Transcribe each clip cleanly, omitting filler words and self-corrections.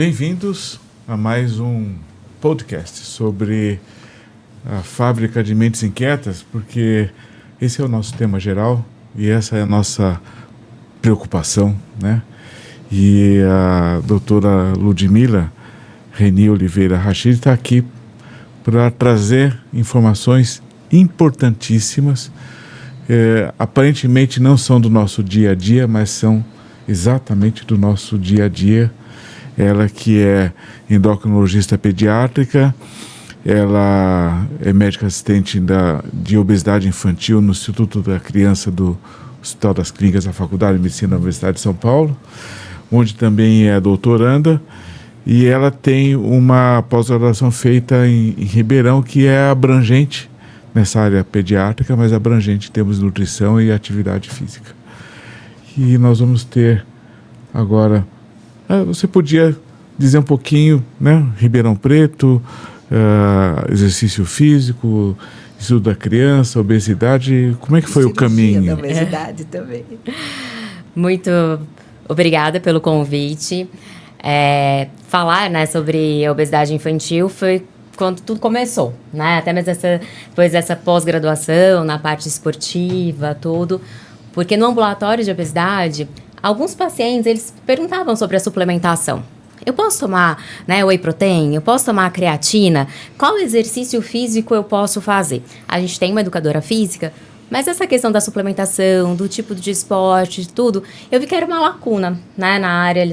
Bem-vindos a mais um podcast sobre a fábrica de mentes inquietas, porque esse é o nosso tema geral e essa é a nossa preocupação, né? E a doutora Ludmila Reni Oliveira Rachid está aqui para trazer informações importantíssimas. Aparentemente não são do nosso dia a dia, mas são exatamente do nosso dia a dia. Ela que é endocrinologista pediátrica, ela é médica assistente de obesidade infantil no Instituto da Criança do Hospital das Clínicas da Faculdade de Medicina da Universidade de São Paulo, onde também é doutoranda, e ela tem uma pós-graduação feita em Ribeirão, que é abrangente nessa área pediátrica, mas abrangente em termos de nutrição e atividade física. E nós vamos ter agora... Você podia dizer um pouquinho, né? Ribeirão Preto, exercício físico, estudo da criança, obesidade, como é que foi o caminho? Da obesidade também. Muito obrigada pelo convite. Falar, né, sobre a obesidade infantil foi quando tudo começou, né? Até mesmo depois dessa pós-graduação na parte esportiva, tudo. Porque no ambulatório de obesidade, alguns pacientes, eles perguntavam sobre a suplementação. Eu posso tomar, né, whey protein? Eu posso tomar creatina? Qual exercício físico eu posso fazer? A gente tem uma educadora física, mas essa questão da suplementação, do tipo de esporte, tudo, eu vi que era uma lacuna, né, na área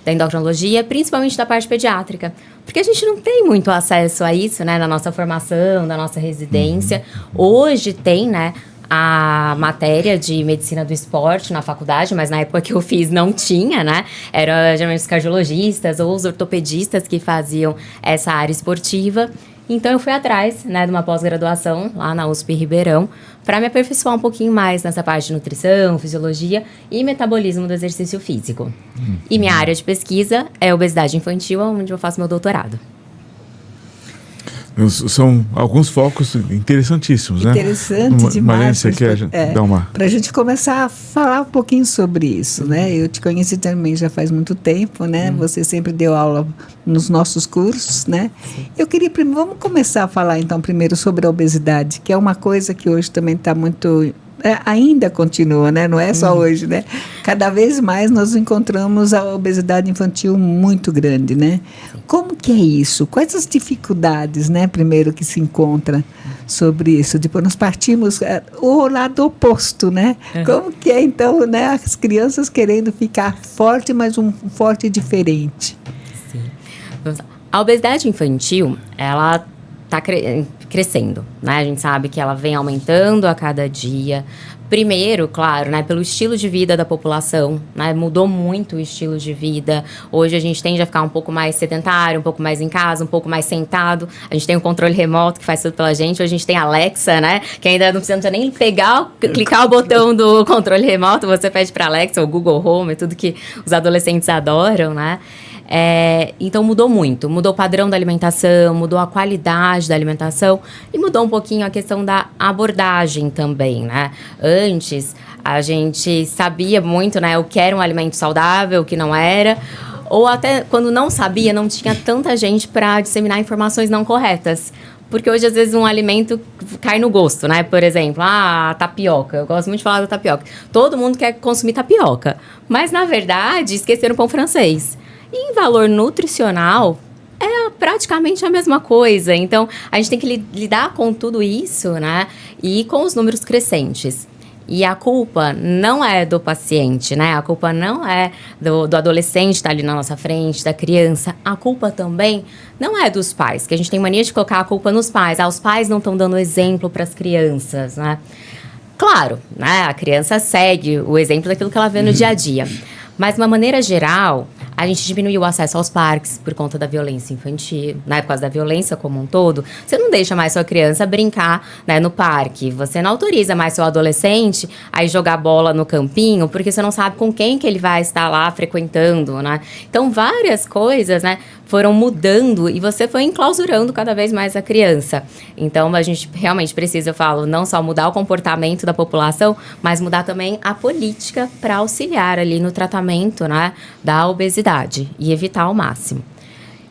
da endocrinologia, principalmente da parte pediátrica. Porque a gente não tem muito acesso a isso, né, na nossa formação, na nossa residência. Hoje tem, né, a matéria de medicina do esporte na faculdade, mas na época que eu fiz não tinha, né? Era geralmente os cardiologistas ou os ortopedistas que faziam essa área esportiva. Então eu fui atrás, né, de uma pós-graduação lá na USP Ribeirão para me aperfeiçoar um pouquinho mais nessa parte de nutrição, fisiologia e metabolismo do exercício físico. E minha área de pesquisa é obesidade infantil, onde eu faço meu doutorado. São alguns focos interessantíssimos, né? Interessante demais. Você quer dar uma... Para a gente começar a falar um pouquinho sobre isso, né? Eu te conheci também já faz muito tempo, né? Você sempre deu aula nos nossos cursos, né? Eu queria, vamos começar a falar então primeiro sobre a obesidade, que é uma coisa que hoje também está muito... ainda continua, né? Não é só hoje, né? Cada vez mais nós encontramos a obesidade infantil muito grande, né? Como que é isso? Quais as dificuldades, né? Primeiro que se encontra sobre isso. Depois nós partimos o lado oposto, né? Como que é então, né? As crianças querendo ficar forte, mas um forte diferente. Sim. A obesidade infantil, ela está crescendo, né? A gente sabe que ela vem aumentando a cada dia. Primeiro, claro, né, pelo estilo de vida da população, né? Mudou muito o estilo de vida. Hoje a gente tende a ficar um pouco mais sedentário, um pouco mais em casa, um pouco mais sentado. A gente tem o controle remoto que faz tudo pela gente. Hoje a gente tem a Alexa, né? Que ainda não precisa nem clicar o botão do controle remoto. Você pede para Alexa ou Google Home, tudo que os adolescentes adoram, né? Então mudou muito, mudou o padrão da alimentação, mudou a qualidade da alimentação e mudou um pouquinho a questão da abordagem também, né? Antes a gente sabia muito, né, o que era um alimento saudável, o que não era, ou até quando não sabia, não tinha tanta gente para disseminar informações não corretas. Porque hoje, às vezes, um alimento cai no gosto, né? Por exemplo, a tapioca. Eu gosto muito de falar da tapioca. Todo mundo quer consumir tapioca. Mas, na verdade, esqueceram o pão francês. E em valor nutricional, é praticamente a mesma coisa. Então, a gente tem que lidar com tudo isso, né? E com os números crescentes. E a culpa não é do paciente, né? A culpa não é do adolescente que está ali na nossa frente, da criança. A culpa também não é dos pais, que a gente tem mania de colocar a culpa nos pais. Os pais não estão dando exemplo para as crianças, né? Claro, né? A criança segue o exemplo daquilo que ela vê no dia a dia. Mas, de uma maneira geral, a gente diminuiu o acesso aos parques por conta da violência infantil, né? Por causa da violência como um todo. Você não deixa mais sua criança brincar, né, no parque. Você não autoriza mais seu adolescente a ir jogar bola no campinho, porque você não sabe com quem que ele vai estar lá frequentando, né? Então, várias coisas, né, foram mudando e você foi enclausurando cada vez mais a criança. Então, a gente realmente precisa, eu falo, não só mudar o comportamento da população, mas mudar também a política para auxiliar ali no tratamento, né, da obesidade e evitar ao máximo.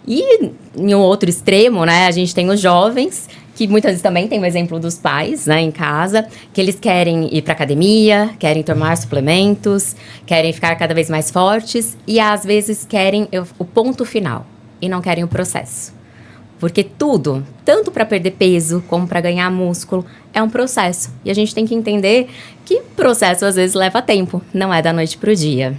E em um outro extremo, né, a gente tem os jovens, que muitas vezes também tem o exemplo dos pais, né, em casa, que eles querem ir para academia, querem tomar suplementos, querem ficar cada vez mais fortes e às vezes querem o ponto final e não querem o processo. Porque tudo, tanto para perder peso como para ganhar músculo, é um processo. E a gente tem que entender que processo às vezes leva tempo, não é da noite para o dia.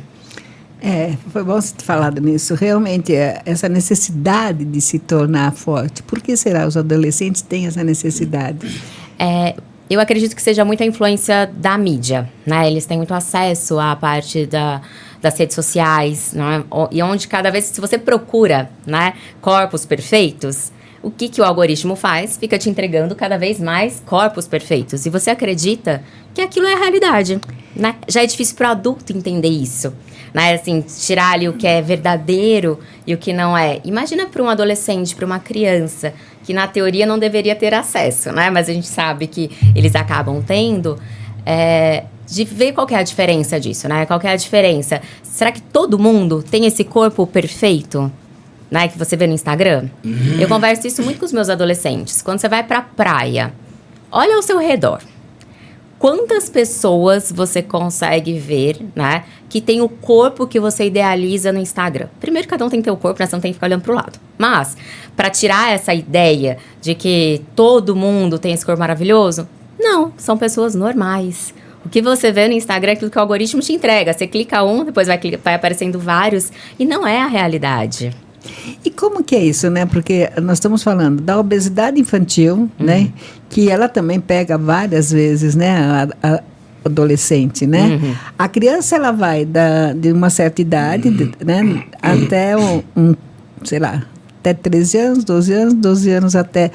Foi bom você ter falado nisso. Realmente, essa necessidade de se tornar forte. Por que será os adolescentes têm essa necessidade? Eu acredito que seja muita influência da mídia, né? Eles têm muito acesso à parte das redes sociais, né? E onde cada vez, se você procura, né, corpos perfeitos, o que o algoritmo faz? Fica te entregando cada vez mais corpos perfeitos. E você acredita que aquilo é a realidade, né? Já é difícil para o adulto entender isso, né? Assim, tirar ali o que é verdadeiro e o que não é. Imagina para um adolescente, para uma criança, que na teoria não deveria ter acesso, né? Mas a gente sabe que eles acabam tendo, de ver qual que é a diferença disso, né? Qual que é a diferença? Será que todo mundo tem esse corpo perfeito, né, que você vê no Instagram? Eu converso isso muito com os meus adolescentes. Quando você vai pra praia, olha ao seu redor. Quantas pessoas você consegue ver, né, que tem o corpo que você idealiza no Instagram? Primeiro, cada um tem que ter o corpo, né, você não tem que ficar olhando pro lado. Mas, para tirar essa ideia de que todo mundo tem esse corpo maravilhoso, não, são pessoas normais. O que você vê no Instagram é aquilo que o algoritmo te entrega. Você clica um, depois vai aparecendo vários, e não é a realidade. E como que é isso, né? Porque nós estamos falando da obesidade infantil, né? Que ela também pega várias vezes, né? A adolescente, né? A criança, ela vai de uma certa idade, né? Até sei lá, até 13 anos, 12 anos até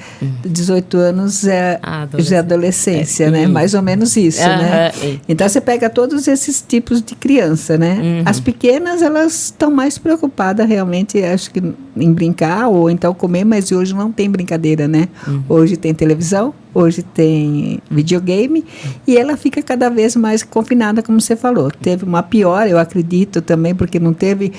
18 anos já é adolescência, né? Mais ou menos isso, né? Então, você pega todos esses tipos de criança, né? As pequenas, elas estão mais preocupadas realmente, acho que em brincar ou então comer, mas hoje não tem brincadeira, né? Hoje tem televisão, hoje tem videogame e ela fica cada vez mais confinada, como você falou. Teve uma piora, eu acredito também, porque não teve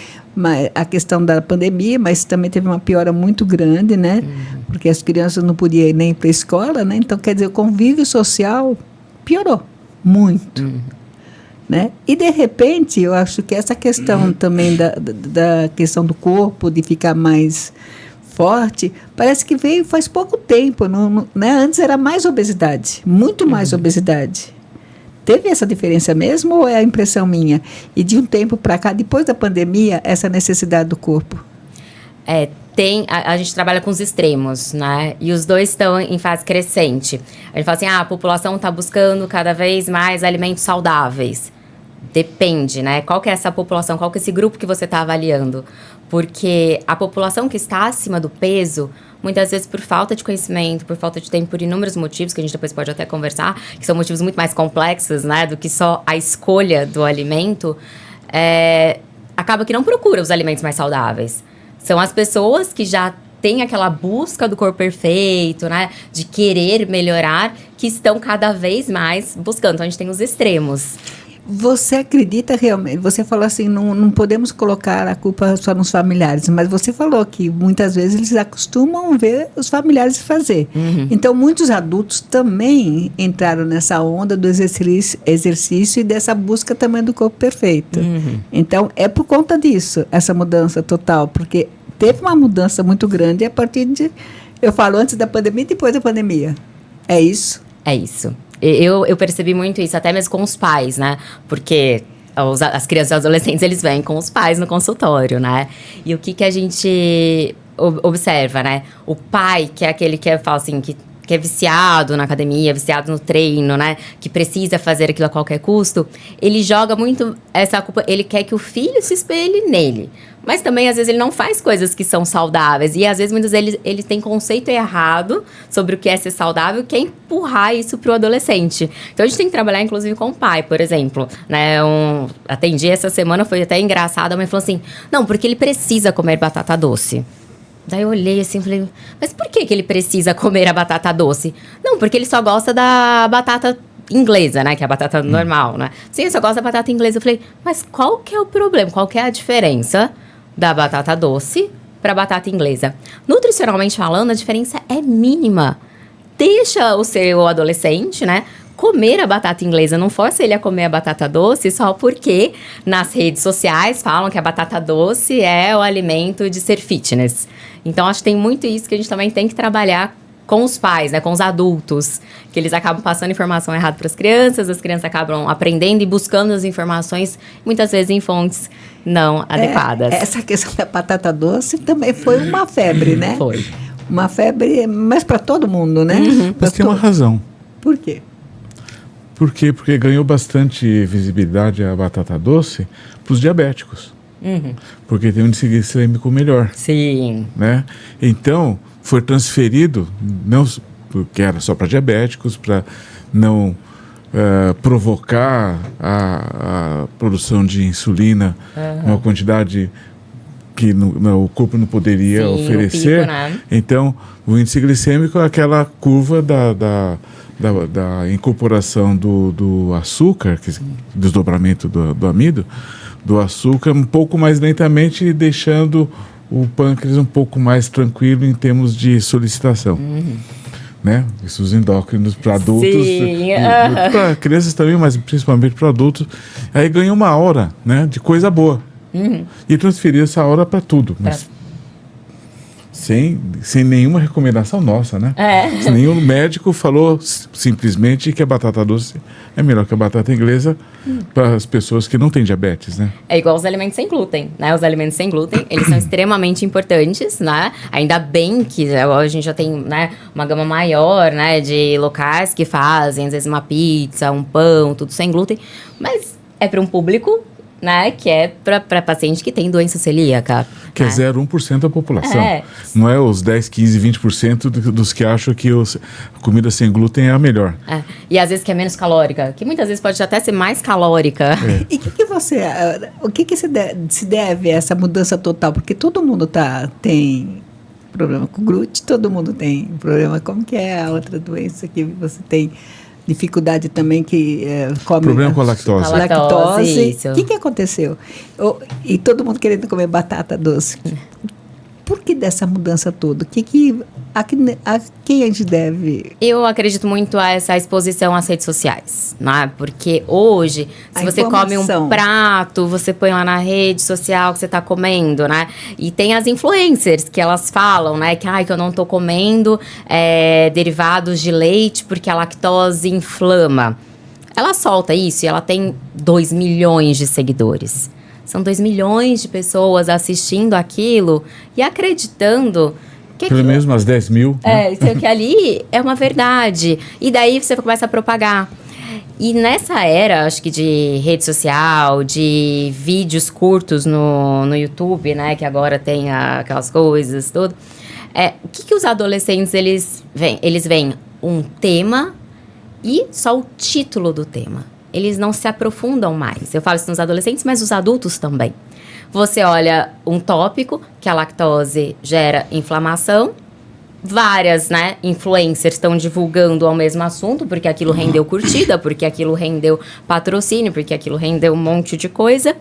a questão da pandemia, mas também teve uma piora muito grande, né? Porque as crianças não podiam ir nem para a escola, né? Então, quer dizer, o convívio social piorou muito, né? E, de repente, eu acho que essa questão também da questão do corpo, de ficar mais forte, parece que veio faz pouco tempo, né? Antes era mais obesidade, muito mais obesidade. Teve essa diferença mesmo ou é a impressão minha? E de um tempo para cá, depois da pandemia, essa necessidade do corpo? A gente trabalha com os extremos, né? E os dois estão em fase crescente. A gente fala assim, a população está buscando cada vez mais alimentos saudáveis. Depende, né? Qual que é essa população, qual que é esse grupo que você está avaliando? Porque a população que está acima do peso, muitas vezes por falta de conhecimento, por falta de tempo, por inúmeros motivos, que a gente depois pode até conversar, que são motivos muito mais complexos, né, do que só a escolha do alimento, acaba que não procura os alimentos mais saudáveis. São as pessoas que já têm aquela busca do corpo perfeito, né, de querer melhorar, que estão cada vez mais buscando. Então, a gente tem os extremos. Você acredita realmente, você falou assim, não podemos colocar a culpa só nos familiares, mas você falou que muitas vezes eles acostumam ver os familiares fazer. Então, muitos adultos também entraram nessa onda do exercício e dessa busca também do corpo perfeito. Então, é por conta disso, essa mudança total, porque teve uma mudança muito grande a partir de, eu falo antes da pandemia e depois da pandemia. É isso? É isso. Eu percebi muito isso, até mesmo com os pais, né? Porque as crianças e os adolescentes, eles vêm com os pais no consultório, né? E o que a gente observa, né? O pai, que é aquele que fala assim, que é viciado na academia, viciado no treino, né? Que precisa fazer aquilo a qualquer custo. Ele joga muito essa culpa, ele quer que o filho se espelhe nele. Mas também, às vezes, ele não faz coisas que são saudáveis. E, às vezes, muitas vezes, ele tem conceito errado sobre o que é ser saudável e quer empurrar isso para o adolescente. Então, a gente tem que trabalhar, inclusive, com o pai, por exemplo. Né? Atendi essa semana, foi até engraçado. A mãe falou assim, não, porque ele precisa comer batata doce. Daí eu olhei assim e falei, mas por que ele precisa comer a batata doce? Não, porque ele só gosta da batata inglesa, né? Que é a batata normal, né? Sim, ele só gosta da batata inglesa. Eu falei, mas qual que é o problema? Qual que é a diferença da batata doce para batata inglesa? Nutricionalmente falando, a diferença é mínima. Deixa o seu adolescente, né, comer a batata inglesa, não força ele a comer a batata doce só porque nas redes sociais falam que a batata doce é o alimento de ser fitness. Então, acho que tem muito isso que a gente também tem que trabalhar com os pais, né, com os adultos, que eles acabam passando informação errada para as crianças acabam aprendendo e buscando as informações, muitas vezes em fontes não adequadas. Essa questão da batata doce também foi uma febre, né? Foi. Uma febre, mas para todo mundo, né? Mas tem uma razão. Por quê? Por quê? Porque ganhou bastante visibilidade a batata doce para os diabéticos. Porque tem um índice glicêmico melhor. Sim. Né? Então, foi transferido, não porque era só para diabéticos, para não provocar a produção de insulina, uma quantidade que o corpo não poderia oferecer. Pico, né? Então, o índice glicêmico é aquela curva da incorporação do açúcar, desdobramento do amido, do açúcar um pouco mais lentamente, deixando o pâncreas um pouco mais tranquilo em termos de solicitação. Né? Isso os endócrinos para adultos, para crianças também, mas principalmente para adultos. Aí ganha uma hora, né, de coisa boa. E transferir essa hora para tudo, mas sem nenhuma recomendação nossa, né? Nenhum médico falou simplesmente que a batata doce é melhor que a batata inglesa para as pessoas que não têm diabetes, né? É igual os alimentos sem glúten, né? Os alimentos sem glúten, eles são extremamente importantes, né? Ainda bem que a gente já tem, né, uma gama maior, né, de locais que fazem, às vezes, uma pizza, um pão, tudo sem glúten, mas é para um público, né, que é para paciente que tem doença celíaca. Que é 0,1% da população. Não é os 10, 15, 20% dos que acham que a comida sem glúten é a melhor. E às vezes que é menos calórica, que muitas vezes pode até ser mais calórica. E o que se deve a essa mudança total? Porque todo mundo tem problema com glúten, todo mundo tem problema. Como que é a outra doença que você tem dificuldade também, que come... Problema com a lactose. Isso. O que aconteceu? E todo mundo querendo comer batata doce. Por que dessa mudança toda? A quem a gente deve... Eu acredito muito a essa exposição às redes sociais, né? Porque hoje, se você come um prato, você põe lá na rede social que você está comendo, né? E tem as influencers que elas falam, né? Que eu não estou comendo derivados de leite porque a lactose inflama. Ela solta isso e ela tem 2 milhões de seguidores. São 2 milhões de pessoas assistindo aquilo e acreditando que pelo menos umas 10 mil. Que ali é uma verdade. E daí você começa a propagar. E nessa era, acho que de rede social, de vídeos curtos no YouTube, né? Que agora tem aquelas coisas, tudo. O que os adolescentes, eles veem um tema e só o título do tema. Eles não se aprofundam mais. Eu falo isso nos adolescentes, mas os adultos também. Você olha um tópico, que a lactose gera inflamação. Várias, né, influencers estão divulgando ao mesmo assunto, porque aquilo rendeu curtida, porque aquilo rendeu patrocínio, porque aquilo rendeu um monte de coisa.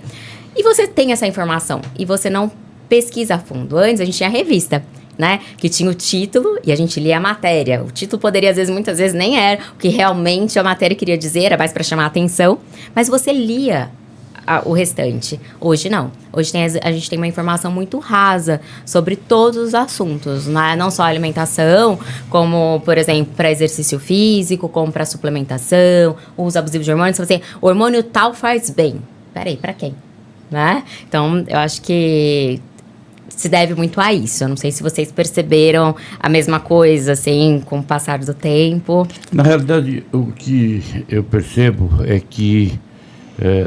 E você tem essa informação, e você não pesquisa a fundo. Antes, a gente tinha a revista, né, que tinha o título e a gente lia a matéria. O título poderia, muitas vezes, nem era o que realmente a matéria queria dizer, era mais para chamar a atenção, mas você lia o restante. Hoje não. Hoje a gente tem uma informação muito rasa sobre todos os assuntos, né? Não só alimentação, como, por exemplo, para exercício físico, como para suplementação, uso abusivo de hormônios. Você, hormônio tal faz bem. Peraí, para quem? Né? Então, eu acho que se deve muito a isso. Eu não sei se vocês perceberam a mesma coisa, assim, com o passar do tempo. Na realidade, o que eu percebo é que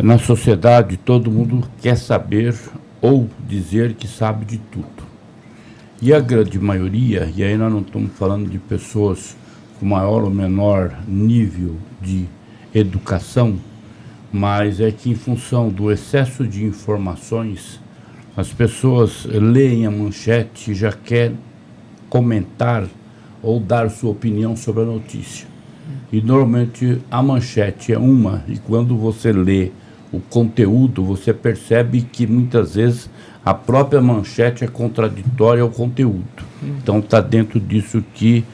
na sociedade todo mundo quer saber ou dizer que sabe de tudo. E a grande maioria, e aí nós não estamos falando de pessoas com maior ou menor nível de educação, mas é que em função do excesso de informações, As pessoas leem a manchete e já querem comentar ou dar sua opinião sobre a notícia. E normalmente a manchete é uma, e quando você lê o conteúdo, você percebe que muitas vezes a própria manchete é contraditória ao conteúdo. Então está dentro disso que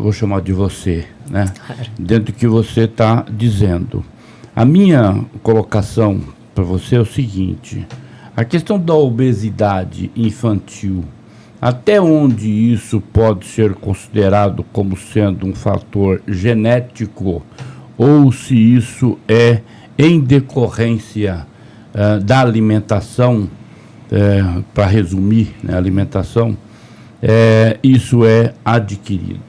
vou chamar de você, né? Dentro do que você está dizendo. A minha colocação para você é o seguinte: a questão da obesidade infantil, até onde isso pode ser considerado como sendo um fator genético, ou se isso é em decorrência da alimentação, para resumir, né, a alimentação, isso é adquirido.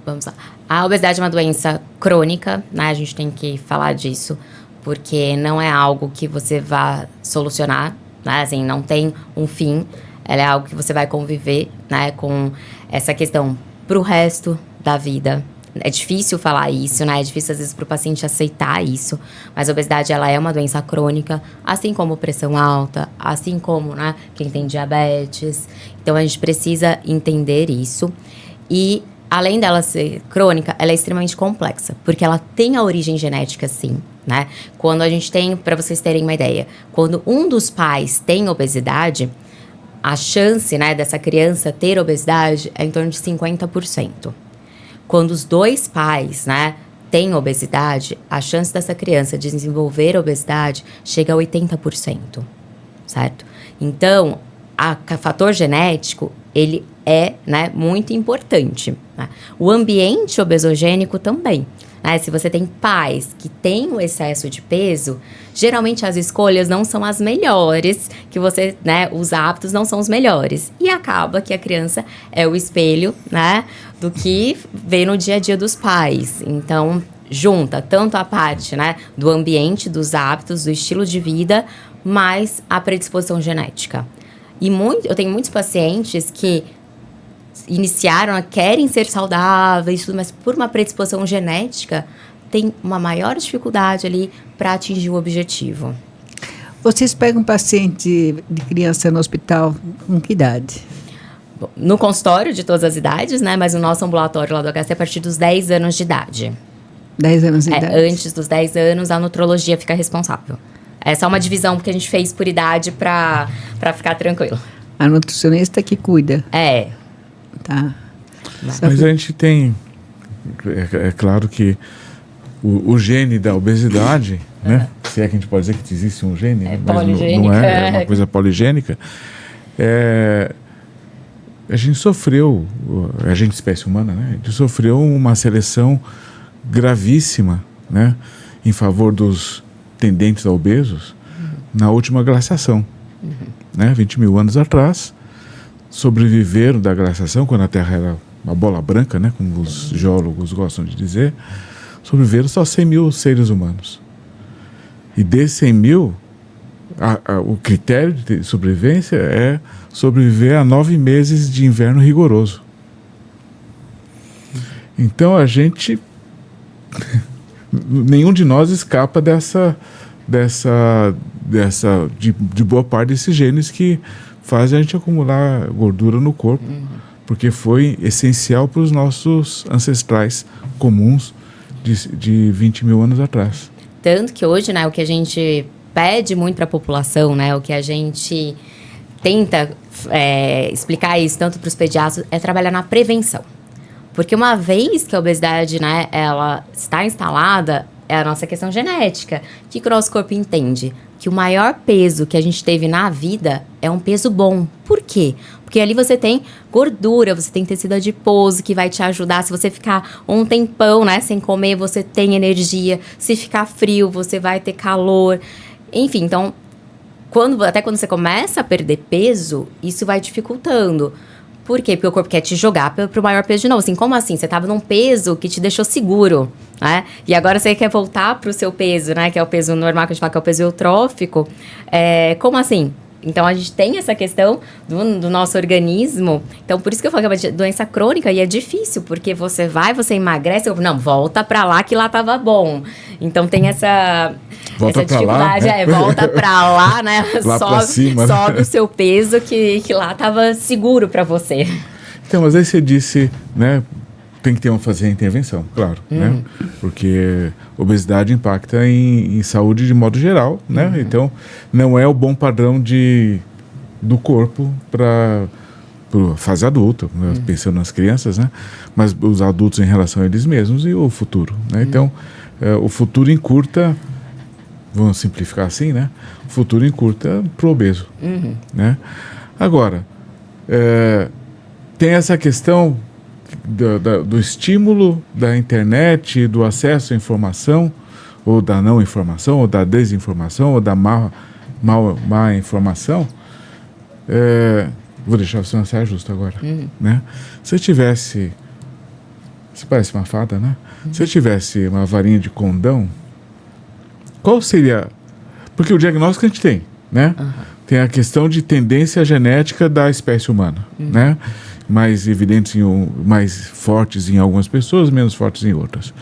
Vamos lá. A obesidade é uma doença crônica, né? A gente tem que falar disso, porque não é algo que você vá solucionar, né? Assim, não tem um fim. Ela é algo que você vai conviver, né, com essa questão pro resto da vida. É difícil falar isso, né? É difícil, às vezes, para o paciente aceitar isso. Mas a obesidade, ela é uma doença crônica, assim como pressão alta, assim como, né, quem tem diabetes. Então, a gente precisa entender isso. E, além dela ser crônica, ela é extremamente complexa, porque ela tem a origem genética, sim, né? Quando a gente tem, para vocês terem uma ideia, quando um dos pais tem obesidade, a chance, né, dessa criança ter obesidade é em torno de 50%. Quando os dois pais, né, têm obesidade, a chance dessa criança desenvolver obesidade chega a 80%, certo? Então, o fator genético, ele é, né, muito importante, né? O ambiente obesogênico também, né? Se você tem pais que têm o excesso de peso, geralmente as escolhas não são as melhores, que você, né, os hábitos não são os melhores. E acaba que a criança é o espelho, né, do que vê no dia a dia dos pais. Então, junta tanto a parte, né, do ambiente, dos hábitos, do estilo de vida, mais a predisposição genética. E eu tenho muitos pacientes que iniciaram, querem ser saudáveis, tudo, mas por uma predisposição genética, tem uma maior dificuldade ali para atingir o objetivo. Vocês pegam paciente de criança no hospital com que idade? Bom, no consultório de todas as idades, né? Mas o nosso ambulatório lá do HC é a partir dos 10 anos de idade. 10 anos de idade? Antes dos 10 anos, a nutrologia fica responsável. Essa é uma divisão que a gente fez por idade para ficar tranquilo. A nutricionista que cuida? É. Tá. Mas a gente tem... É claro que o gene da obesidade, né? Se é que a gente pode dizer que existe um gene, mas não é uma coisa poligênica. A gente sofreu, a gente espécie humana, né? A gente sofreu uma seleção gravíssima, né? Em favor dos tendentes a obesos na última glaciação, né? 20 mil anos atrás, sobreviveram da glaciação, quando a Terra era uma bola branca, né? Como os geólogos gostam de dizer, sobreviveram só 100 mil seres humanos. E desses 100 mil, o critério de sobrevivência é sobreviver a 9 meses de inverno rigoroso. Então a gente... nenhum de nós escapa de boa parte desses genes que fazem a gente acumular gordura no corpo, porque foi essencial para os nossos ancestrais comuns de 20 mil anos atrás. Tanto que hoje, né, o que a gente pede muito para a população, né, o que a gente tenta explicar isso tanto para os pediatras, é trabalhar na prevenção. Porque uma vez que a obesidade, né, ela está instalada, é a nossa questão genética. O que o nosso corpo entende? Que o maior peso que a gente teve na vida é um peso bom. Por quê? Porque ali você tem gordura, você tem tecido adiposo que vai te ajudar. Se você ficar um tempão, né, sem comer, você tem energia. Se ficar frio, você vai ter calor. Enfim, então, até quando você começa a perder peso, isso vai dificultando. Por quê? Porque o corpo quer te jogar para o maior peso de novo. Assim, como assim? Você estava num peso que te deixou seguro, né? E agora você quer voltar para o seu peso, né? Que é o peso normal, que a gente fala que é o peso eutrófico. Como assim? Então, a gente tem essa questão do nosso organismo. Então, por isso que eu falo que é uma doença crônica e é difícil, porque você emagrece, não, volta pra lá que lá tava bom. Então, tem essa dificuldade. Lá, né? Volta pra lá, né? Lá pra cima, sobe né? o seu peso que lá tava seguro pra você. Então, mas aí você disse, né? Tem que fazer a intervenção, claro, né? Porque obesidade impacta em saúde de modo geral, né? Então, não é o bom padrão do corpo para fase adulta, né? Pensando nas crianças, né? Mas os adultos em relação a eles mesmos e o futuro, né? Então, o futuro encurta, vamos simplificar assim, né? O futuro encurta para o obeso, né? Agora, tem essa questão do estímulo da internet, do acesso à informação, ou da não informação, ou da desinformação, ou da má informação. Vou deixar você na saia justa agora. Né? Se eu tivesse... Você parece uma fada, né? Se eu tivesse uma varinha de condão, qual seria... Porque o diagnóstico a gente tem, né? Tem a questão de tendência genética da espécie humana, né? Mais evidentes, mais fortes em algumas pessoas, menos fortes em outras.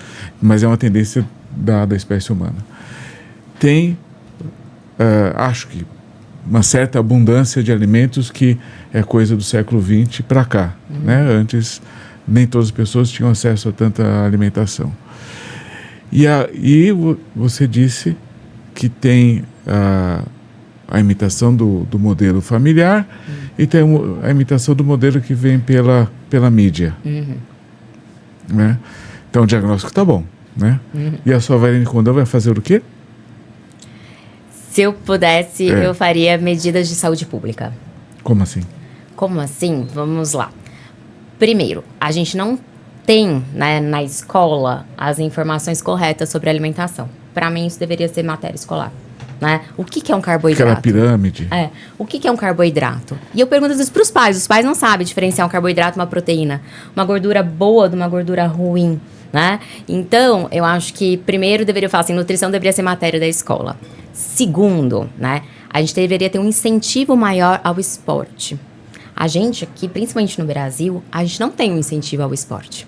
Mas é uma tendência da espécie humana. Tem, acho que, uma certa abundância de alimentos que é coisa do século XX para cá. Né? Antes, nem todas as pessoas tinham acesso a tanta alimentação. E você disse que tem a imitação do modelo familiar e tem a imitação do modelo que vem pela mídia. Né? Então o diagnóstico está bom. Né? E a sua varinha de condão vai fazer o quê? Se eu pudesse, eu faria medidas de saúde pública. Como assim? Como assim? Vamos lá. Primeiro, a gente não tem, né, na escola as informações corretas sobre alimentação. Para mim, isso deveria ser matéria escolar. Né? O que é um carboidrato? Aquela pirâmide. O que é um carboidrato? E eu pergunto às vezes para os pais. Os pais não sabem diferenciar um carboidrato, uma proteína. Uma gordura boa de uma gordura ruim. Né? Então, eu acho que primeiro deveria falar assim, nutrição deveria ser matéria da escola. Segundo, né, a gente deveria ter um incentivo maior ao esporte. A gente aqui, principalmente no Brasil, a gente não tem um incentivo ao esporte.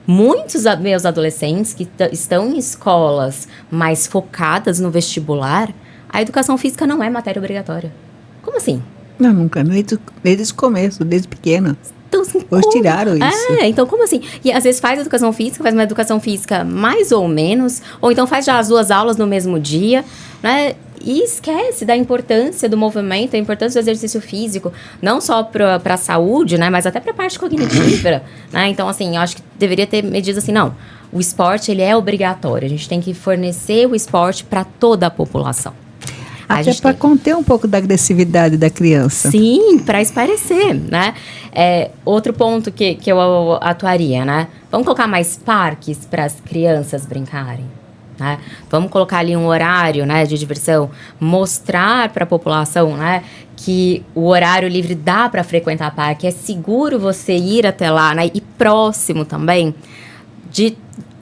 Muitos meus adolescentes que estão em escolas mais focadas no vestibular, a educação física não é matéria obrigatória. Como assim? Não, nunca. Desde o começo, desde pequeno. Então, assim, hoje tiraram isso. Então como assim? E às vezes faz educação física, faz uma educação física mais ou menos, ou então faz já as duas aulas no mesmo dia, né? E esquece da importância do movimento, da importância do exercício físico, não só para a saúde, né? Mas até para a parte cognitiva, né? Então, assim, eu acho que deveria ter medidas assim, não. O esporte, ele é obrigatório. A gente tem que fornecer o esporte para toda a população. Até para conter um pouco da agressividade da criança. Sim, para espairecer, né? Outro ponto que eu atuaria, né? Vamos colocar mais parques para as crianças brincarem, né? Vamos colocar ali um horário, né, de diversão, mostrar para a população, né, que o horário livre dá para frequentar parque, é seguro você ir até lá, né? E próximo também de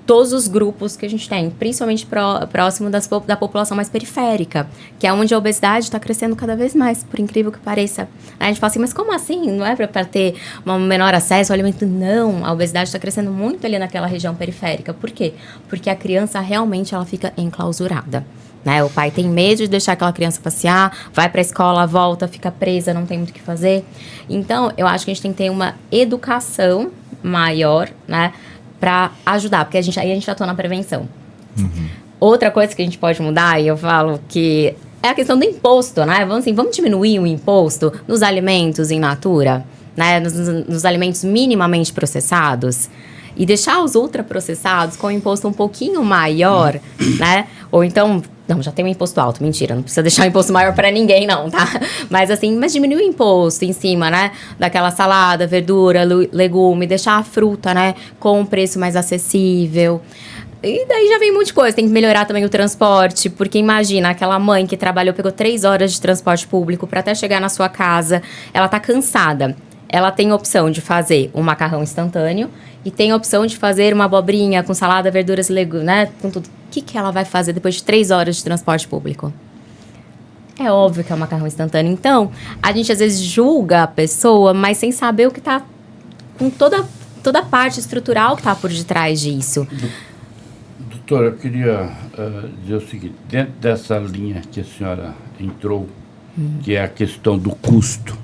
todos os grupos que a gente tem, principalmente próximo da população mais periférica, que é onde a obesidade está crescendo cada vez mais, por incrível que pareça. A gente fala assim, mas como assim? Não é para ter um menor acesso ao alimento? Não, a obesidade está crescendo muito ali naquela região periférica. Por quê? Porque a criança realmente ela fica enclausurada. Né? O pai tem medo de deixar aquela criança passear, vai para a escola, volta, fica presa, não tem muito o que fazer. Então, eu acho que a gente tem que ter uma educação maior, né, para ajudar, porque aí a gente atua na prevenção. Outra coisa que a gente pode mudar, e eu falo que é a questão do imposto, né? Vamos diminuir o imposto nos alimentos in natura, né? Nos alimentos minimamente processados. E deixar os ultraprocessados com o imposto um pouquinho maior, né? Ou então... Não, já tem um imposto alto, mentira, não precisa deixar o imposto maior para ninguém, não, tá? Mas diminuir o imposto em cima, né? Daquela salada, verdura, legume, deixar a fruta, né? Com um preço mais acessível. E daí já vem muita coisa, tem que melhorar também o transporte, porque imagina, aquela mãe que pegou 3 horas de transporte público para até chegar na sua casa, ela tá cansada. Ela tem a opção de fazer um macarrão instantâneo e tem a opção de fazer uma abobrinha com salada, verduras e legumes, né? Com tudo. O que ela vai fazer depois de 3 horas de transporte público? É óbvio que é um macarrão instantâneo. Então, a gente às vezes julga a pessoa, mas sem saber o que está com toda a parte estrutural que está por detrás disso. Doutora, eu queria dizer o seguinte, dentro dessa linha que a senhora entrou, que é a questão do custo,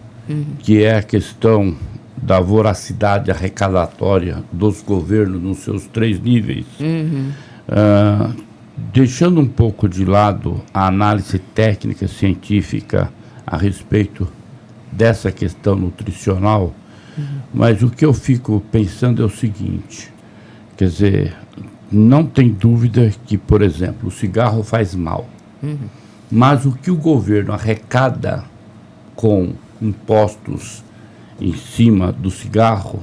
que é a questão da voracidade arrecadatória dos governos nos seus 3 níveis, deixando um pouco de lado a análise técnica científica a respeito dessa questão nutricional, mas o que eu fico pensando é o seguinte, quer dizer, não tem dúvida que, por exemplo, o cigarro faz mal, mas o que o governo arrecada com impostos em cima do cigarro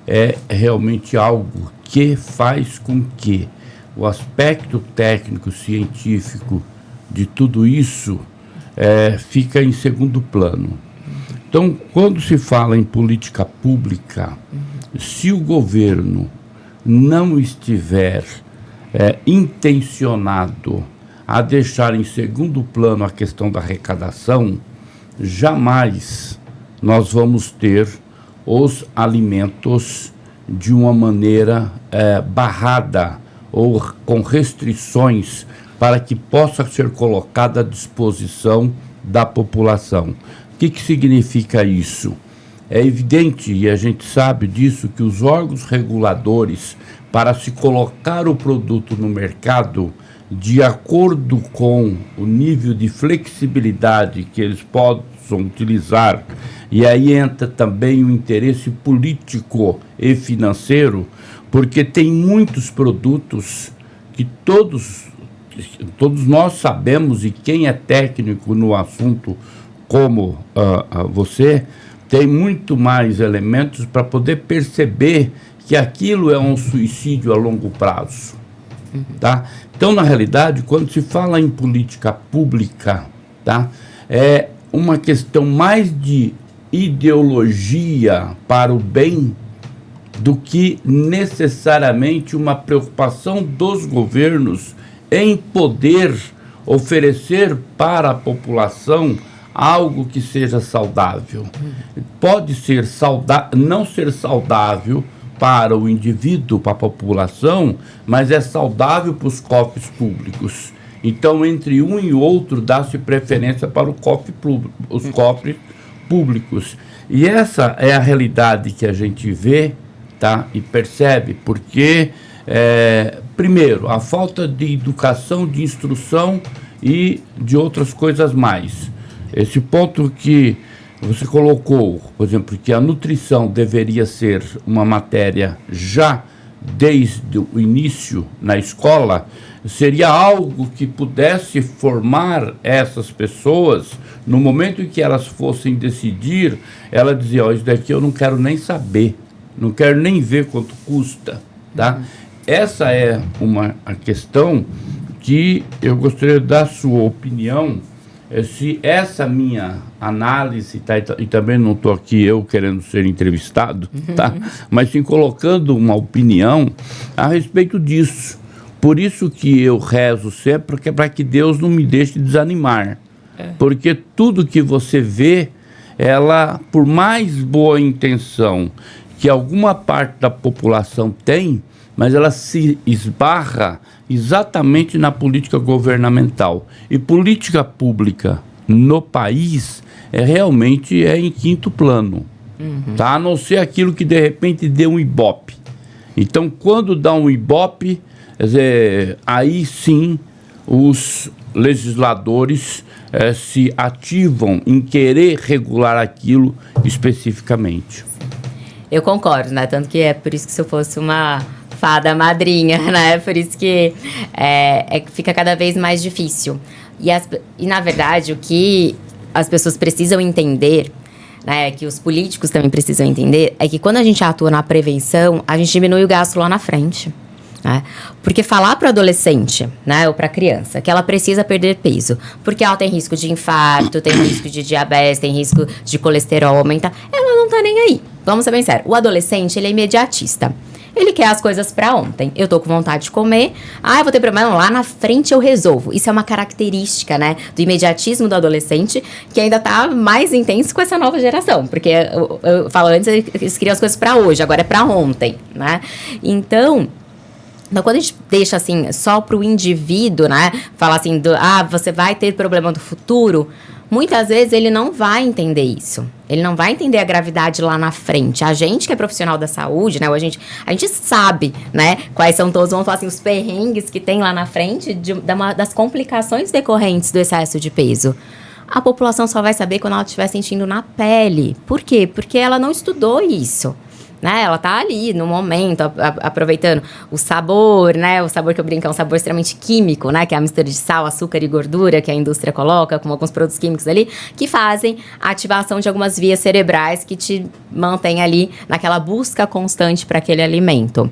é realmente algo que faz com que o aspecto técnico, científico de tudo isso fica em segundo plano. Então, quando se fala em política pública, se o governo não estiver intencionado a deixar em segundo plano a questão da arrecadação, jamais nós vamos ter os alimentos de uma maneira barrada ou com restrições para que possa ser colocada à disposição da população. O que significa isso? É evidente, e a gente sabe disso, que os órgãos reguladores, para se colocar o produto no mercado, de acordo com o nível de flexibilidade que eles possam utilizar, e aí entra também o interesse político e financeiro, porque tem muitos produtos que todos nós sabemos, e quem é técnico no assunto como você, tem muito mais elementos para poder perceber que aquilo é um suicídio a longo prazo. Tá? Então, na realidade, quando se fala em política pública, tá, é uma questão mais de ideologia para o bem do que necessariamente uma preocupação dos governos em poder oferecer para a população algo que seja saudável. Pode ser não ser saudável para o indivíduo, para a população, mas é saudável para os cofres públicos. Então, entre um e outro, dá-se preferência para os cofres públicos. E essa é a realidade que a gente vê, tá, e percebe, porque, primeiro, a falta de educação, de instrução e de outras coisas mais. Esse ponto que você colocou, por exemplo, que a nutrição deveria ser uma matéria já desde o início na escola, seria algo que pudesse formar essas pessoas, no momento em que elas fossem decidir, ela dizia, isso daqui eu não quero nem saber, não quero nem ver quanto custa, tá? Essa é uma questão que eu gostaria da sua opinião, se essa minha análise, tá, e também não estou aqui eu querendo ser entrevistado, tá? Mas sim colocando uma opinião a respeito disso. Por isso que eu rezo sempre, porque é para que Deus não me deixe desanimar. Porque tudo que você vê, ela, por mais boa intenção que alguma parte da população tem, mas ela se esbarra exatamente na política governamental. E política pública no país realmente é em quinto plano, tá? A não ser aquilo que de repente dê um ibope. Então, quando dá um ibope, aí sim os legisladores se ativam em querer regular aquilo especificamente. Eu concordo, né? Tanto que é por isso que se eu fosse uma fada madrinha, né? Por isso que fica cada vez mais difícil. E, na verdade, o que as pessoas precisam entender, né, que os políticos também precisam entender, é que quando a gente atua na prevenção, a gente diminui o gasto lá na frente. Né? Porque falar para o adolescente, né, ou para a criança, que ela precisa perder peso, porque ela tem risco de infarto, tem risco de diabetes, tem risco de colesterol aumentar, ela não tá nem aí. Vamos ser bem sérios. O adolescente, ele é imediatista. Ele quer as coisas para ontem. Eu tô com vontade de comer. Eu vou ter problema. Lá na frente eu resolvo. Isso é uma característica, né, do imediatismo do adolescente, que ainda tá mais intenso com essa nova geração. Porque eu falo antes, eles queriam as coisas para hoje, agora é para ontem, né? Então, quando a gente deixa, assim, só pro indivíduo, né, falar assim, você vai ter problema do futuro, muitas vezes ele não vai entender isso. Ele não vai entender a gravidade lá na frente. A gente que é profissional da saúde, né, a gente sabe, né, quais são todos, vamos falar assim, os perrengues que tem lá na frente das complicações decorrentes do excesso de peso. A população só vai saber quando ela estiver sentindo na pele. Por quê? Porque ela não estudou isso. Né? Ela tá ali no momento, aproveitando o sabor, né? O sabor que eu brinco é um sabor extremamente químico, né? Que é a mistura de sal, açúcar e gordura que a indústria coloca com alguns produtos químicos ali, que fazem a ativação de algumas vias cerebrais que te mantém ali naquela busca constante para aquele alimento.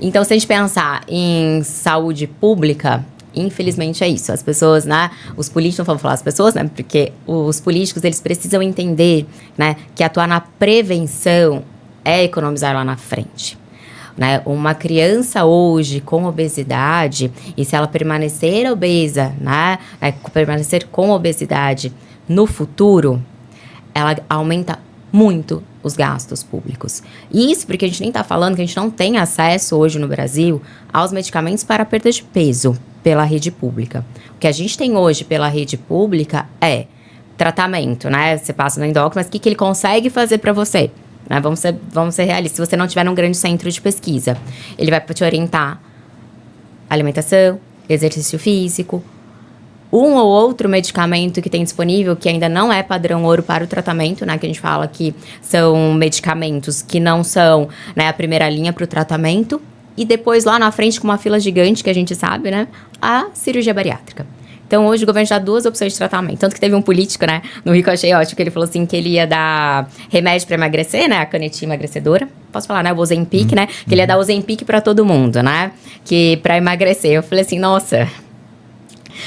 Então, se a gente pensar em saúde pública, infelizmente é isso. As pessoas, né? Os políticos, não vamos falar as pessoas, né? Porque os políticos, eles precisam entender, né? Que atuar na prevenção é economizar lá na frente. Né? Uma criança hoje com obesidade, e se ela permanecer obesa, né? Permanecer com obesidade no futuro, ela aumenta muito os gastos públicos. E isso porque a gente nem está falando que a gente não tem acesso hoje no Brasil aos medicamentos para perda de peso pela rede pública. O que a gente tem hoje pela rede pública é tratamento, né? Você passa no endócrino, mas o que ele consegue fazer para você? Né? Vamos ser realistas. Se você não tiver num grande centro de pesquisa, ele vai te orientar alimentação, exercício físico, um ou outro medicamento que tem disponível, que ainda não é padrão ouro para o tratamento, né? Que a gente fala que são medicamentos que não são, né, a primeira linha para o tratamento. E depois, lá na frente, com uma fila gigante, que a gente sabe, né? A cirurgia bariátrica. Então, hoje o governo já dá 2 opções de tratamento. Tanto que teve um político, né, no Rio, que eu achei ótimo, que ele falou assim, que ele ia dar remédio para emagrecer, né, a canetinha emagrecedora. Posso falar, né, o Ozempic, né, que ele ia dar Ozempic para todo mundo, né, que para emagrecer. Eu falei assim, nossa,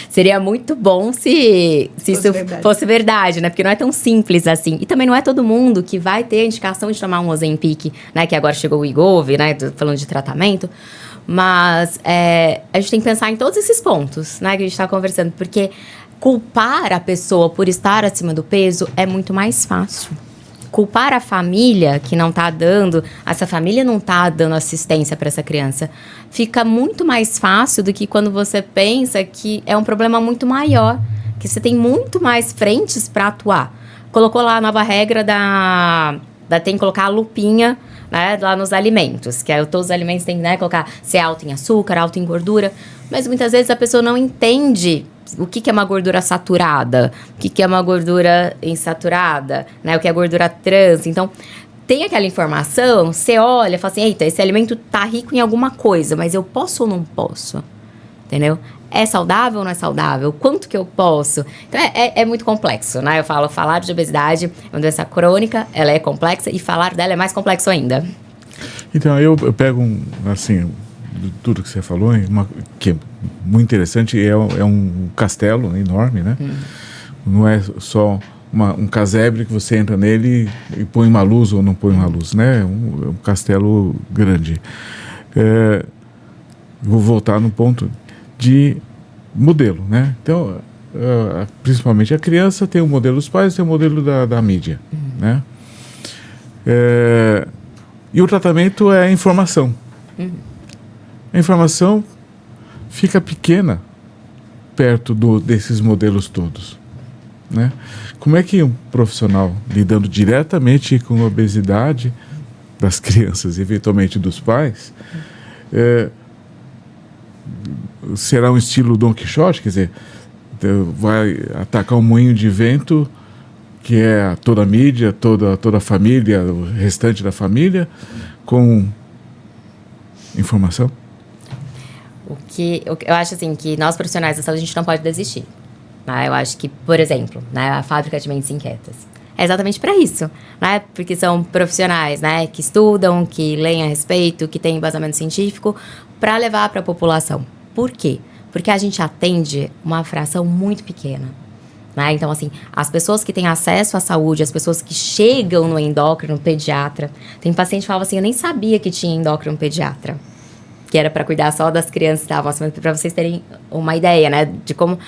seria muito bom se isso fosse verdade, né, porque não é tão simples assim. E também não é todo mundo que vai ter a indicação de tomar um Ozempic, né, que agora chegou o Wegovy, né, falando de tratamento. Mas a gente tem que pensar em todos esses pontos, né, que a gente está conversando, porque culpar a pessoa por estar acima do peso é muito mais fácil. Culpar a família que não está dando, essa família não está dando assistência para essa criança, fica muito mais fácil do que quando você pensa que é um problema muito maior, que você tem muito mais frentes para atuar. Colocou lá a nova regra tem que colocar a lupinha, né, lá nos alimentos, que todos os alimentos tem que, né, colocar ser alto em açúcar, alto em gordura, mas muitas vezes a pessoa não entende o que é uma gordura saturada, o que é uma gordura insaturada, né, o que é gordura trans. Então, tem aquela informação, você olha e fala assim, eita, esse alimento tá rico em alguma coisa, mas eu posso ou não posso? Entendeu? É saudável ou não é saudável? Quanto que eu posso? Então, é muito complexo, né? Eu falo, falar de obesidade é uma doença crônica, ela é complexa, e falar dela é mais complexo ainda. Então, eu pego, assim, tudo que você falou, que é muito interessante, é um castelo enorme, né? Não é só um casebre que você entra nele e põe uma luz ou não põe uma luz, né? É um castelo grande. Vou voltar no ponto de modelo, né? Então, principalmente a criança tem o modelo dos pais, tem o modelo da mídia, né? E o tratamento é a informação. A informação fica pequena perto desses modelos todos, né? Como é que um profissional lidando diretamente com a obesidade das crianças, eventualmente dos pais, será um estilo Dom Quixote, quer dizer, vai atacar um moinho de vento que é toda a mídia, toda a família, o restante da família, com informação? O que eu acho assim, que nós profissionais da saúde, a gente não pode desistir. Né? Eu acho que, por exemplo, né, a Fábrica de Mentes Inquietas é exatamente para isso, né? Porque são profissionais, né, que estudam, que leem a respeito, que têm embasamento científico, para levar para a população. Por quê? Porque a gente atende uma fração muito pequena. né? Então, assim, as pessoas que têm acesso à saúde, as pessoas que chegam no endócrino pediatra, tem paciente que falava assim, eu nem sabia que tinha endócrino pediatra, que era para cuidar só das crianças e tal, mas para vocês terem uma ideia, né, de como...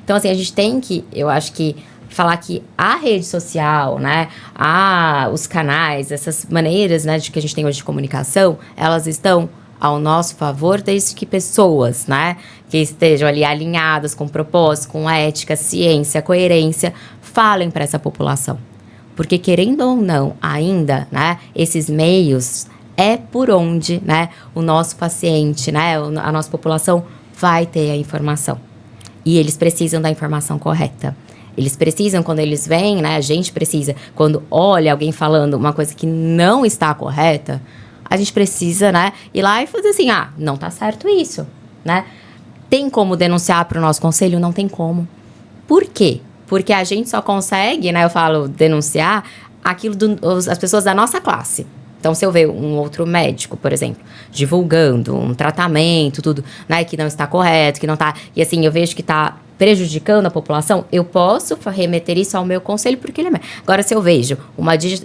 Então, assim, a gente tem que, eu acho que, falar que a rede social, né, os canais, essas maneiras, né, de que a gente tem hoje de comunicação, elas estão ao nosso favor, desde que pessoas, né, que estejam ali alinhadas com propósito, com ética, ciência, coerência, falem para essa população. Porque, querendo ou não, ainda, né, esses meios é por onde, né, o nosso paciente, né, a nossa população vai ter a informação. E eles precisam da informação correta. Eles precisam, quando eles vêm, né, a gente precisa, quando olha alguém falando uma coisa que não está correta, a gente precisa, né, ir lá e fazer assim, não tá certo isso, né? Tem como denunciar para o nosso conselho? Não tem como. Por quê? Porque a gente só consegue, né, eu falo denunciar aquilo as pessoas da nossa classe. Então, se eu ver um outro médico, por exemplo, divulgando um tratamento, tudo, né, que não está correto, que não está... E assim, eu vejo que está prejudicando a população, eu posso remeter isso ao meu conselho, porque ele é médico. Agora, se eu vejo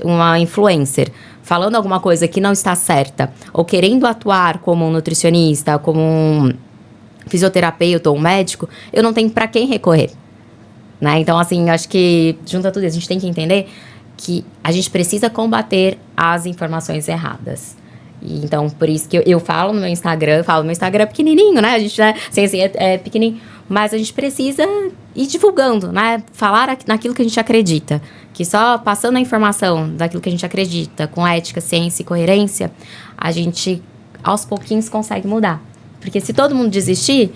uma influencer falando alguma coisa que não está certa, ou querendo atuar como um nutricionista, como um fisioterapeuta ou um médico, eu não tenho para quem recorrer, né? Então, assim, acho que, junto a tudo isso, a gente tem que entender que a gente precisa combater as informações erradas. E, então, por isso que eu falo no meu Instagram, meu Instagram é pequenininho, né? A gente, né, assim, é pequenininho, mas a gente precisa ir divulgando, né? Falar naquilo que a gente acredita. Que só passando a informação daquilo que a gente acredita, com ética, ciência e coerência, a gente, aos pouquinhos, consegue mudar. Porque se todo mundo desistir,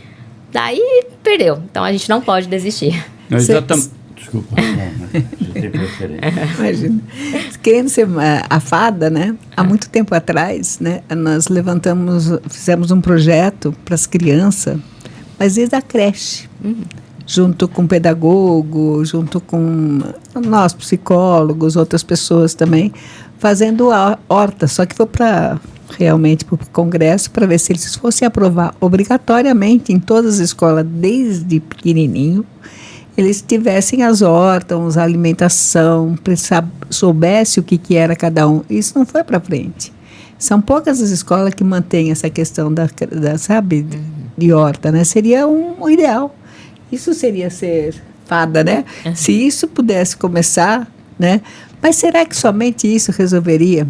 daí perdeu. Então, a gente não pode desistir. Exatamente. Desculpa, já tem preferência. Imagina. Querendo ser a fada, né? Há muito tempo atrás, né? Nós fizemos um projeto para as crianças, mas desde a creche, junto com o pedagogo, junto com nós, psicólogos, outras pessoas também, fazendo a horta, só que foi realmente para o Congresso, para ver se eles fossem aprovar obrigatoriamente em todas as escolas, desde pequenininho, eles tivessem as hortas, a alimentação, soubesse o que era cada um. Isso não foi para frente. São poucas as escolas que mantêm essa questão sabe, de horta, né? Seria um ideal. Isso seria ser fada, né? Se isso pudesse começar, né? Mas será que somente isso resolveria?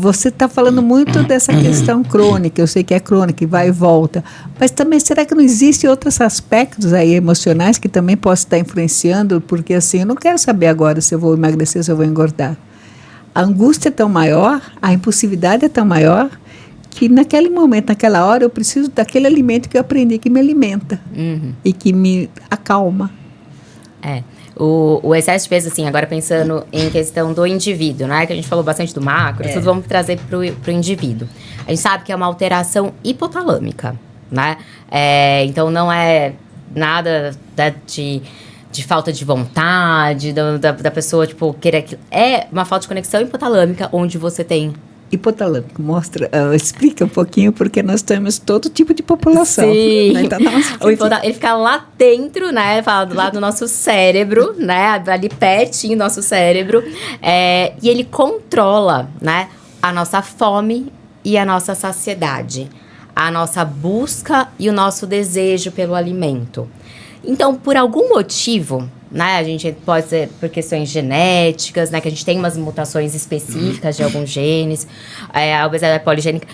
Você está falando muito dessa questão crônica, eu sei que é crônica e vai e volta, mas também será que não existem outros aspectos aí emocionais que também possam estar influenciando? Porque assim, eu não quero saber agora se eu vou emagrecer, se eu vou engordar. A angústia é tão maior, a impulsividade é tão maior, que naquele momento, naquela hora, eu preciso daquele alimento que eu aprendi que me alimenta e que me acalma. O excesso de peso, assim, agora pensando em questão do indivíduo, né? Que a gente falou bastante do macro, tudo vamos trazer pro indivíduo. A gente sabe que é uma alteração hipotalâmica, né? Então, não é nada de falta de vontade, da pessoa, tipo, querer aquilo. É uma falta de conexão hipotalâmica, onde você tem... Hipotalâmico, explica um pouquinho, porque nós temos todo tipo de população. Sim. Né? Então, Ele fica lá dentro, né, lá do nosso cérebro, né, ali pertinho do nosso cérebro, e ele controla, né, a nossa fome e a nossa saciedade, a nossa busca e o nosso desejo pelo alimento. Então, por algum motivo, né, a gente pode ser por questões genéticas, né, que a gente tem umas mutações específicas de alguns genes, a obesidade poligênica,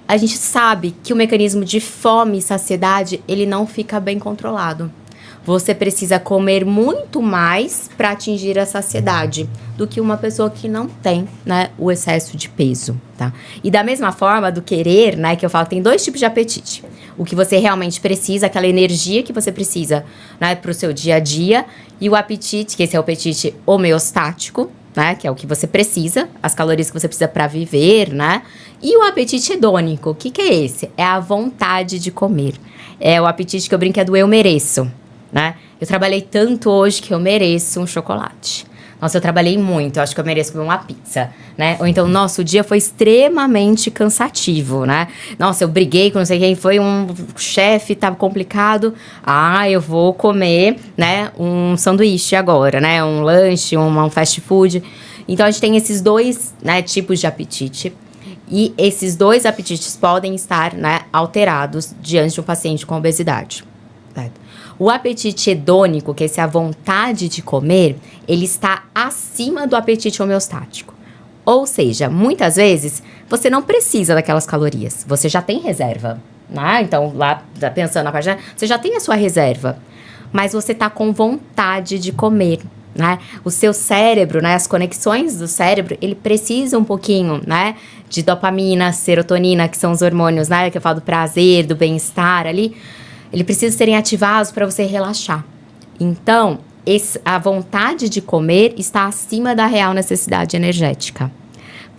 a gente sabe que o mecanismo de fome e saciedade, ele não fica bem controlado. Você precisa comer muito mais para atingir a saciedade do que uma pessoa que não tem, né, o excesso de peso, tá? E da mesma forma do querer, né, que eu falo, tem 2 tipos de apetite. O que você realmente precisa, aquela energia que você precisa, né, para o seu dia a dia, e o apetite, que esse é o apetite homeostático, né, que é o que você precisa, as calorias que você precisa para viver, né? E o apetite hedônico, o que é esse? É a vontade de comer. É o apetite que eu brinco, é do eu mereço, né? Eu trabalhei tanto hoje que eu mereço um chocolate. nossa, eu trabalhei muito, eu acho que eu mereço comer uma pizza, né? Ou então, nossa, o dia foi extremamente cansativo, né? Nossa, eu briguei com não sei quem, foi um chefe, tava complicado. Eu vou comer, né, um sanduíche agora, né? Um lanche, um fast food. Então, a gente tem esses dois, né, tipos de apetite. E esses dois apetites podem estar, né, alterados diante de um paciente com obesidade, certo? O apetite hedônico, que é a vontade de comer, ele está acima do apetite homeostático. Ou seja, muitas vezes, você não precisa daquelas calorias. Você já tem reserva, né? Então, lá, pensando na página, você já tem a sua reserva. Mas você está com vontade de comer, né? O seu cérebro, né? As conexões do cérebro, ele precisa um pouquinho, né? De dopamina, serotonina, que são os hormônios, né? Que eu falo do prazer, do bem-estar ali. Ele precisa serem ativados para você relaxar. Então, a vontade de comer está acima da real necessidade energética.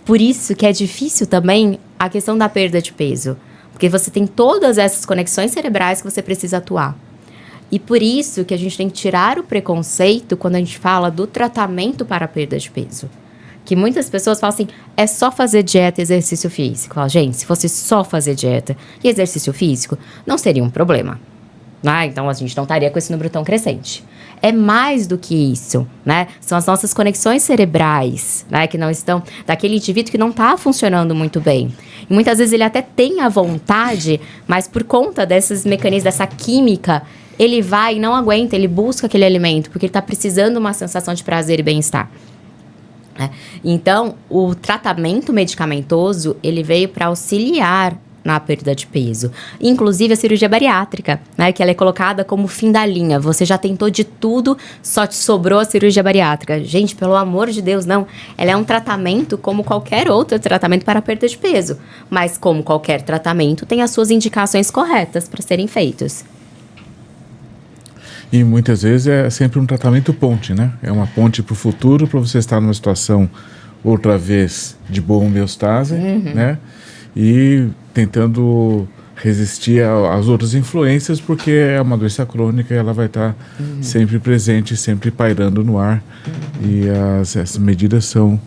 Por isso que é difícil também a questão da perda de peso. Porque você tem todas essas conexões cerebrais que você precisa atuar. E por isso que a gente tem que tirar o preconceito quando a gente fala do tratamento para a perda de peso. Que muitas pessoas falam assim, é só fazer dieta e exercício físico. Fala, gente, se fosse só fazer dieta e exercício físico, não seria um problema. Então, a gente não estaria com esse número tão crescente. É mais do que isso, né? São as nossas conexões cerebrais, né? Que não estão... Daquele indivíduo que não está funcionando muito bem. E muitas vezes ele até tem a vontade, mas por conta desses mecanismos, dessa química, ele vai e não aguenta, ele busca aquele alimento, porque ele está precisando de uma sensação de prazer e bem-estar. Então, o tratamento medicamentoso, ele veio para auxiliar na perda de peso. Inclusive a cirurgia bariátrica, né? Que ela é colocada como fim da linha. Você já tentou de tudo, só te sobrou a cirurgia bariátrica. Gente, pelo amor de Deus, não. Ela é um tratamento como qualquer outro tratamento para a perda de peso. Mas como qualquer tratamento, tem as suas indicações corretas para serem feitos. E muitas vezes é sempre um tratamento ponte, né? É uma ponte para o futuro, para você estar numa situação outra vez de boa homeostase, né? E tentando resistir às outras influências, porque é uma doença crônica e ela vai estar sempre presente, sempre pairando no ar. E essas medidas são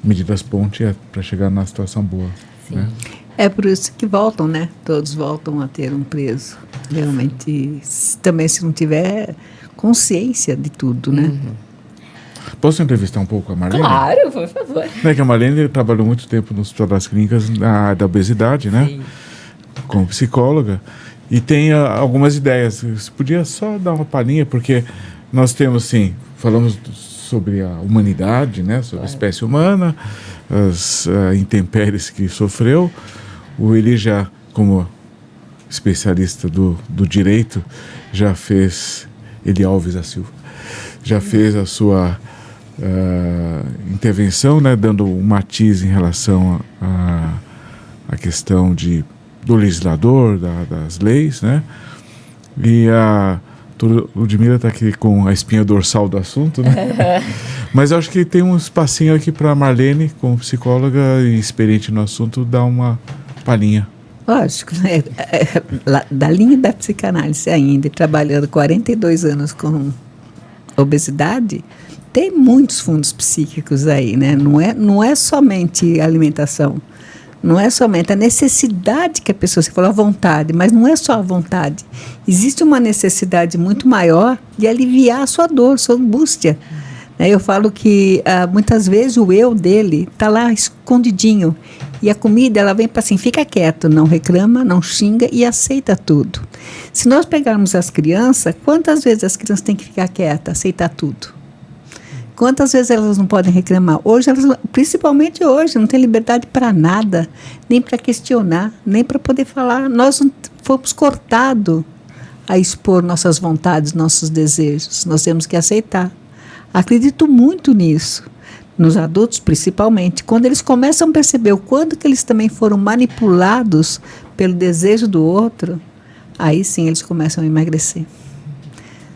medidas ponte para chegar na situação boa. Né? É por isso que voltam, né? Todos voltam a ter um peso. Realmente, também se não tiver consciência de tudo, né? Posso entrevistar um pouco a Marlene? Claro, por favor. É que a Marlene trabalhou muito tempo no Hospital das Clínicas na área da obesidade, né? Sim. Como psicóloga. E tem algumas ideias. Você podia só dar uma palhinha, porque nós temos, sim, falamos sobre a humanidade, né? Sobre a espécie humana, as intempéries que sofreu. O Eli já, como especialista do direito, já fez, Eli Alves da Silva, já fez a sua intervenção, né, dando um matiz em relação à questão do legislador, das leis, né? E a Ludmila está aqui com a espinha dorsal do assunto, né? Mas eu acho que tem um espacinho aqui para a Marlene, como psicóloga e experiente no assunto, dar uma palhinha. Lógico, né? Da linha da psicanálise ainda, e trabalhando 42 anos com obesidade, tem muitos fundos psíquicos aí, né? Não é somente alimentação, não é somente a necessidade que a pessoa, você falou a vontade, mas não é só a vontade. Existe uma necessidade muito maior de aliviar a sua dor, sua angústia. Eu falo que muitas vezes o eu dele está lá escondidinho e a comida ela vem para assim, fica quieto, não reclama, não xinga e aceita tudo. Se nós pegarmos as crianças, quantas vezes as crianças têm que ficar quietas, aceitar tudo? Quantas vezes elas não podem reclamar? Hoje, principalmente hoje, não tem liberdade para nada, nem para questionar, nem para poder falar. Nós não fomos cortados a expor nossas vontades, nossos desejos. Nós temos que aceitar. Acredito muito nisso, nos adultos principalmente. Quando eles começam a perceber o quanto que eles também foram manipulados pelo desejo do outro, aí sim eles começam a emagrecer.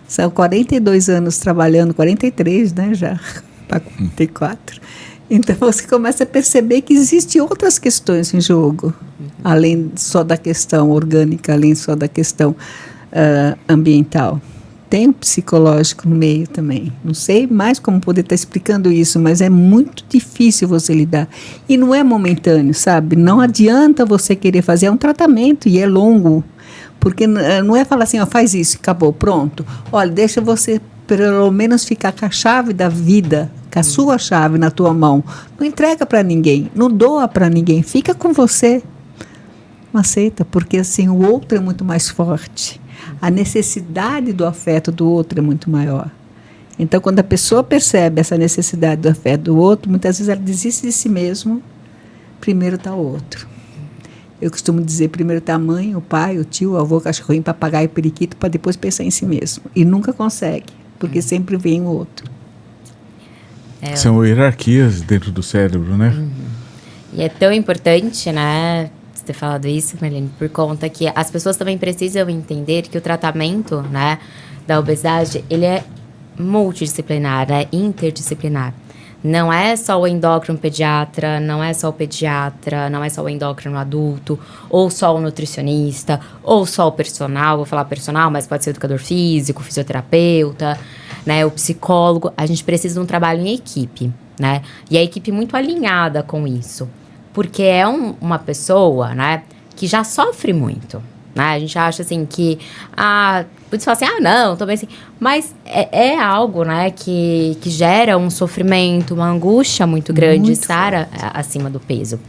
São 42 anos trabalhando, 43, né, já, para 44. Então, você começa a perceber que existem outras questões em jogo, além só da questão orgânica, além só da questão ambiental. tem o psicológico no meio também. Não sei mais como poder estar explicando isso, mas é muito difícil você lidar. E não é momentâneo, sabe? Não adianta você querer fazer, é um tratamento e é longo. Porque não é falar assim, ó, faz isso, acabou, pronto. Olha, deixa você pelo menos ficar com a chave da vida, com a sua chave na tua mão. Não entrega para ninguém, não doa para ninguém, fica com você. Não aceita, porque assim, o outro é muito mais forte. A necessidade do afeto do outro é muito maior. Então, quando a pessoa percebe essa necessidade do afeto do outro, muitas vezes ela desiste de si mesmo, primeiro está o outro. Eu costumo dizer, primeiro está a mãe, o pai, o tio, o avô, o cachorrinho, papagaio, periquito, para depois pensar em si mesmo. E nunca consegue, porque sempre vem o outro. São hierarquias dentro do cérebro, né? E é tão importante, né, você ter falado isso, Marlene, por conta que as pessoas também precisam entender que o tratamento, né, da obesidade, ele é multidisciplinar, né, interdisciplinar. Não é só o endócrino pediatra, não é só o pediatra, não é só o endócrino adulto, ou só o nutricionista, ou só o personal, vou falar personal, mas pode ser o educador físico, o fisioterapeuta, né, o psicólogo. A gente precisa de um trabalho em equipe, né? E a equipe muito alinhada com isso. Porque é uma pessoa, né, que já sofre muito, né? A gente acha assim que, pode falar assim, não, tô bem assim. Mas é algo, né, que gera um sofrimento, uma angústia muito grande estar acima do peso.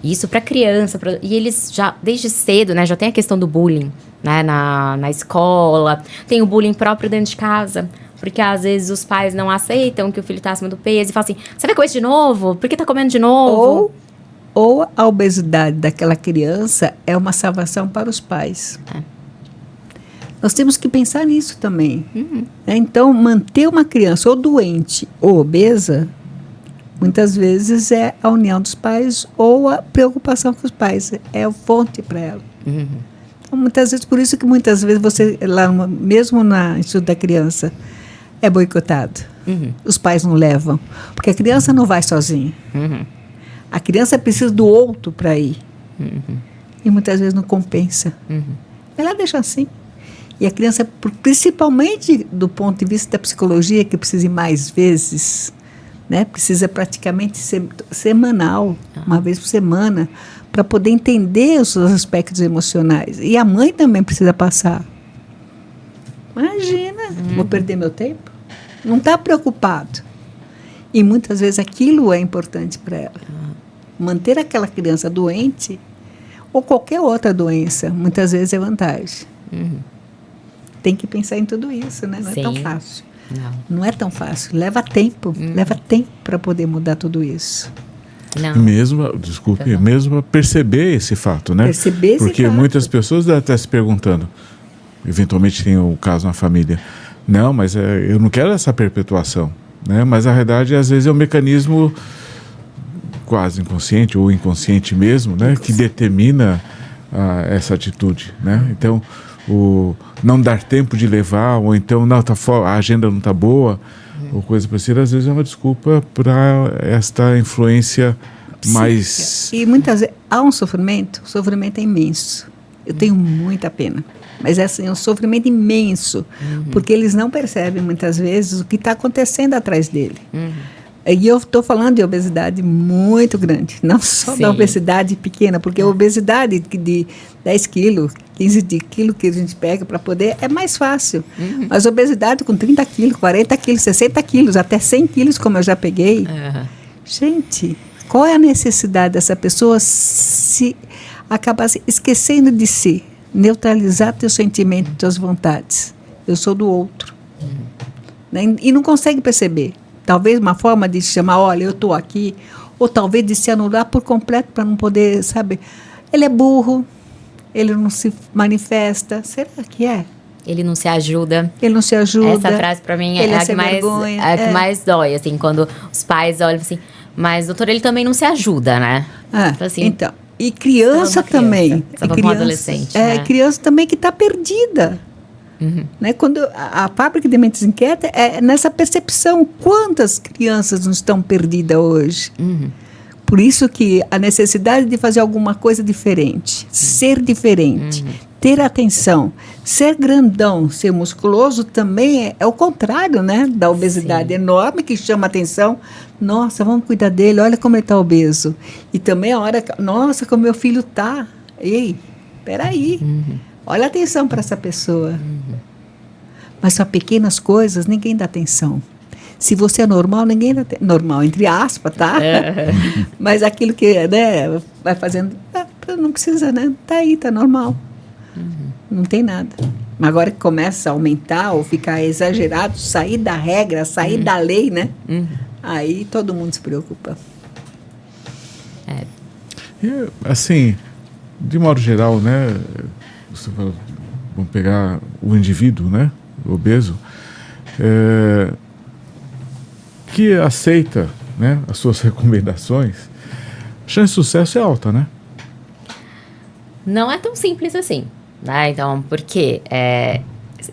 Isso para criança, e eles já, desde cedo, né, já tem a questão do bullying, né, na escola, tem o bullying próprio dentro de casa. Porque às vezes os pais não aceitam que o filho tá acima do peso e falam assim, você vai comer de novo? Por que tá comendo de novo? Ou a obesidade daquela criança é uma salvação para os pais. Nós temos que pensar nisso também. Então, manter uma criança ou doente ou obesa, muitas vezes é a união dos pais ou a preocupação com os pais. É a fonte para ela. Então, muitas vezes, por isso que muitas vezes você, lá mesmo no estudo da criança, é boicotado. Os pais não levam. Porque a criança não vai sozinha. A criança precisa do outro para ir. E muitas vezes não compensa. Ela deixa assim. E a criança, principalmente do ponto de vista da psicologia, que precisa ir mais vezes, né? Precisa praticamente semanal, uma vez por semana, para poder entender os seus aspectos emocionais. E a mãe também precisa passar. Imagina, vou perder meu tempo? Não está preocupado. E muitas vezes aquilo é importante para ela. Manter aquela criança doente, ou qualquer outra doença, muitas vezes é vantagem. Tem que pensar em tudo isso, né? Não é tão fácil. Não é tão fácil. Leva tempo. Leva tempo para poder mudar tudo isso. Mesmo para perceber esse fato, né? Perceber esse Porque fato. muitas pessoas devem estar se perguntando, eventualmente tem um caso na família, não, mas eu não quero essa perpetuação, né? Mas a verdade, às vezes, é um mecanismo quase inconsciente ou inconsciente mesmo, né? Que determina essa atitude, né? Então, o não dar tempo de levar, ou então, não, a agenda não está boa, ou coisa parecida, às vezes é uma desculpa para esta influência mais... E muitas vezes há um sofrimento, o sofrimento é imenso. Eu tenho muita pena. Mas é assim, um sofrimento imenso, porque eles não percebem muitas vezes o que está acontecendo atrás dele. E eu estou falando de obesidade muito grande, não só da obesidade pequena, porque a obesidade de 10 quilos, 15 quilos que a gente pega para poder, é mais fácil. Mas obesidade com 30 quilos, 40 quilos, 60 quilos, até 100 quilos, como eu já peguei. Gente, qual é a necessidade dessa pessoa se acabar se esquecendo de si, neutralizar teus sentimentos, tuas vontades? Eu sou do outro. Né? E não consegue perceber. Talvez uma forma de chamar, olha, eu estou aqui, ou talvez de se anular por completo para não poder, sabe? Ele é burro, ele não se manifesta. Será que é? Ele não se ajuda. Ele não se ajuda. Essa frase para mim é a que mais dói, assim, quando os pais olham assim, mas doutor, ele também não se ajuda, né? Assim, então, e criança também. Só para um adolescente. Criança também que está perdida. Né? Quando a fábrica de mentes inquietas é nessa percepção, quantas crianças não estão perdidas hoje. Por isso que a necessidade de fazer alguma coisa diferente, ser diferente, ter atenção. Ser grandão, ser musculoso também é o contrário, né? Da obesidade enorme que chama atenção. Nossa, vamos cuidar dele, olha como ele está obeso. E também a hora, nossa, como meu filho está. Ei, peraí, olha a atenção para essa pessoa. Mas para pequenas coisas, ninguém dá atenção. Se você é normal, ninguém dá atenção. Normal, entre aspas, tá? Mas aquilo que, né, vai fazendo, não precisa, né? Tá aí, tá normal. Não tem nada. Mas agora que começa a aumentar ou ficar exagerado, sair da regra, sair da lei, né? Aí todo mundo se preocupa. E, assim, de modo geral, né? Você fala, vamos pegar o indivíduo, né? O obeso, que aceita, né, as suas recomendações, a chance de sucesso é alta, né? Não é tão simples assim, né? Então, porque é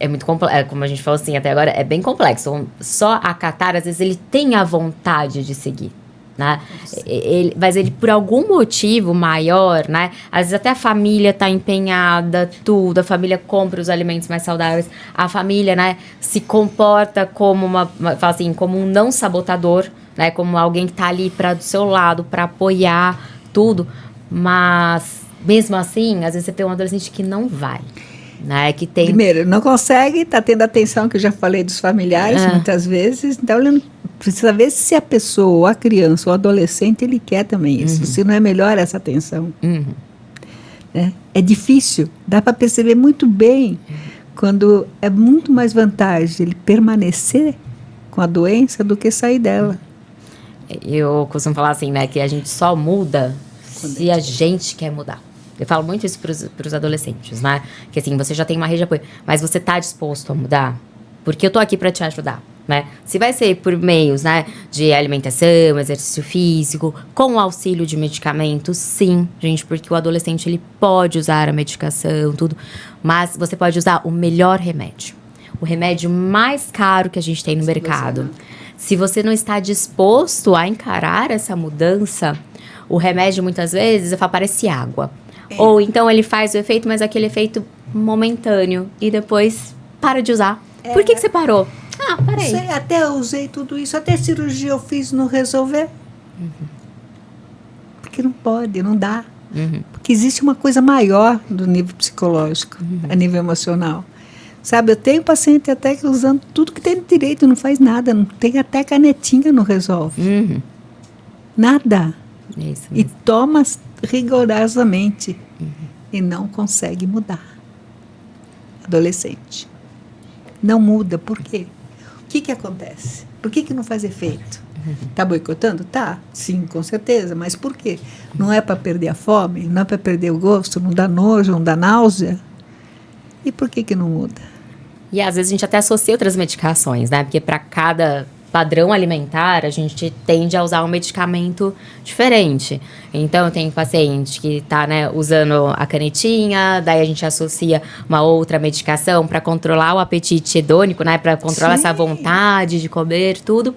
muito complexo, como a gente falou assim até agora, é bem complexo. Só acatar, às vezes, ele tem a vontade de seguir, né? Mas ele, por algum motivo maior, né? Às vezes até a família está empenhada, tudo, a família compra os alimentos mais saudáveis, a família, né, se comporta como fala assim, como um não sabotador, né? Como alguém que está ali do seu lado para apoiar tudo, mas mesmo assim, às vezes você tem um adolescente que não vai, né? Que tem... Primeiro, não consegue, está tendo atenção, que eu já falei dos familiares muitas vezes, então ele não precisa ver se a pessoa, a criança, o adolescente, ele quer também isso, se não é melhor essa atenção. Né? É difícil, dá para perceber muito bem quando é muito mais vantagem ele permanecer com a doença do que sair dela. Eu costumo falar assim, né, que a gente só muda se a gente quer mudar. Eu falo muito isso para os adolescentes, né? Que assim, você já tem uma rede de apoio, mas você está disposto a mudar? Porque eu tô aqui para te ajudar, né? Se vai ser por meios, né, de alimentação, exercício físico, com o auxílio de medicamentos, sim, gente, porque o adolescente, ele pode usar a medicação, tudo, mas você pode usar o melhor remédio. O remédio mais caro que a gente tem no mercado. Se você não está disposto a encarar essa mudança, o remédio, muitas vezes, parece água. Ou então ele faz o efeito, mas aquele efeito momentâneo. E depois para de usar. Por que você parou? Ah, parei. Sei, até eu usei tudo isso. Até cirurgia eu fiz, não resolver. Porque não pode, não dá. Porque existe uma coisa maior do nível psicológico, a nível emocional. Sabe, eu tenho paciente até que usando tudo que tem direito, não faz nada. Não tem até canetinha, não resolve. Nada. Isso E mesmo. toma rigorosamente e não consegue mudar. Adolescente. Não muda. Por quê? O que acontece? Por que não faz efeito? Está boicotando? Tá, sim, com certeza. Mas por quê? Não é para perder a fome? Não é para perder o gosto? Não dá nojo? Não dá náusea? E por que não muda? E às vezes a gente até associa outras medicações, né? Porque para cada padrão alimentar, a gente tende a usar um medicamento diferente. Então, eu tenho paciente que está, né, usando a canetinha, daí a gente associa uma outra medicação para controlar o apetite hedônico, né, para controlar essa vontade de comer, tudo.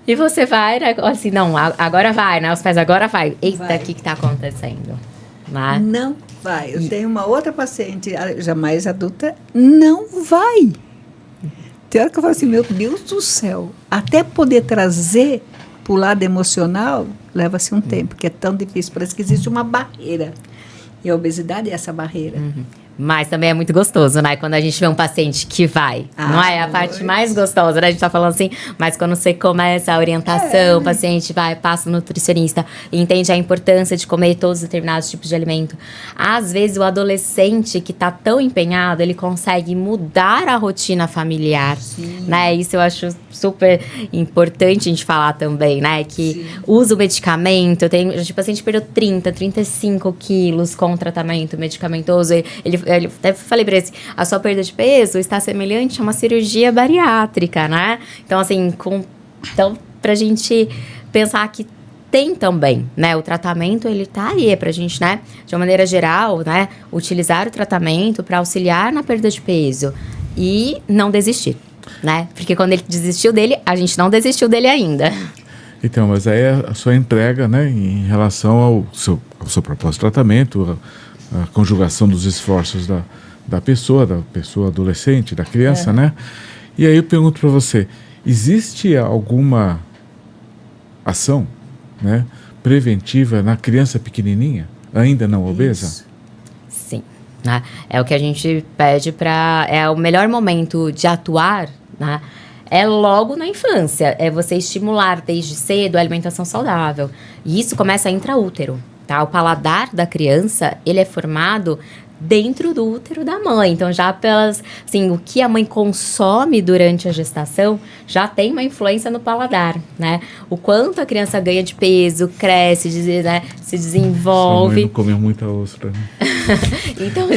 E você vai, né, assim, não, agora vai, né, os pais agora vai. Eita, o que está acontecendo? Né? Não vai. Eu tenho uma outra paciente, já mais adulta, não vai. Tem hora que eu falo assim, meu Deus do céu, até poder trazer para o lado emocional, leva-se um tempo, que é tão difícil, parece que existe uma barreira. E a obesidade é essa barreira. Mas também é muito gostoso, né? Quando a gente vê um paciente que vai. Não é a parte mais gostosa, né? A gente tá falando assim, mas quando você começa a orientação, o paciente vai, passa no nutricionista, entende a importância de comer todos os determinados tipos de alimento. Às vezes, o adolescente que tá tão empenhado, ele consegue mudar a rotina familiar, né? Isso eu acho super importante a gente falar também, né? Que usa o medicamento. Eu tenho, tipo, paciente perdeu 35 quilos com o tratamento medicamentoso. Ele até falei pra ele, a sua perda de peso está semelhante a uma cirurgia bariátrica, né? Então, assim, então, pra gente pensar que tem também, né? O tratamento, ele tá aí, é pra gente, né? De uma maneira geral, né? Utilizar o tratamento para auxiliar na perda de peso e não desistir, né? Porque quando ele desistiu dele, a gente não desistiu dele ainda. Então, mas aí a sua entrega, né, em relação ao seu propósito de tratamento, a conjugação dos esforços da pessoa adolescente, da criança, né? E aí eu pergunto para você, existe alguma ação, né, preventiva na criança pequenininha, ainda não obesa? Isso. Sim, né? É o que a gente pede para... É o melhor momento de atuar, né? É logo na infância. É você estimular desde cedo a alimentação saudável. E isso começa intraútero, tá? O paladar da criança, ele é formado dentro do útero da mãe. Então, já pelas... Assim, o que a mãe consome durante a gestação já tem uma influência no paladar, né? O quanto a criança ganha de peso, cresce, né? Se desenvolve. Sua mãe não comeu muita ostra, né? Então,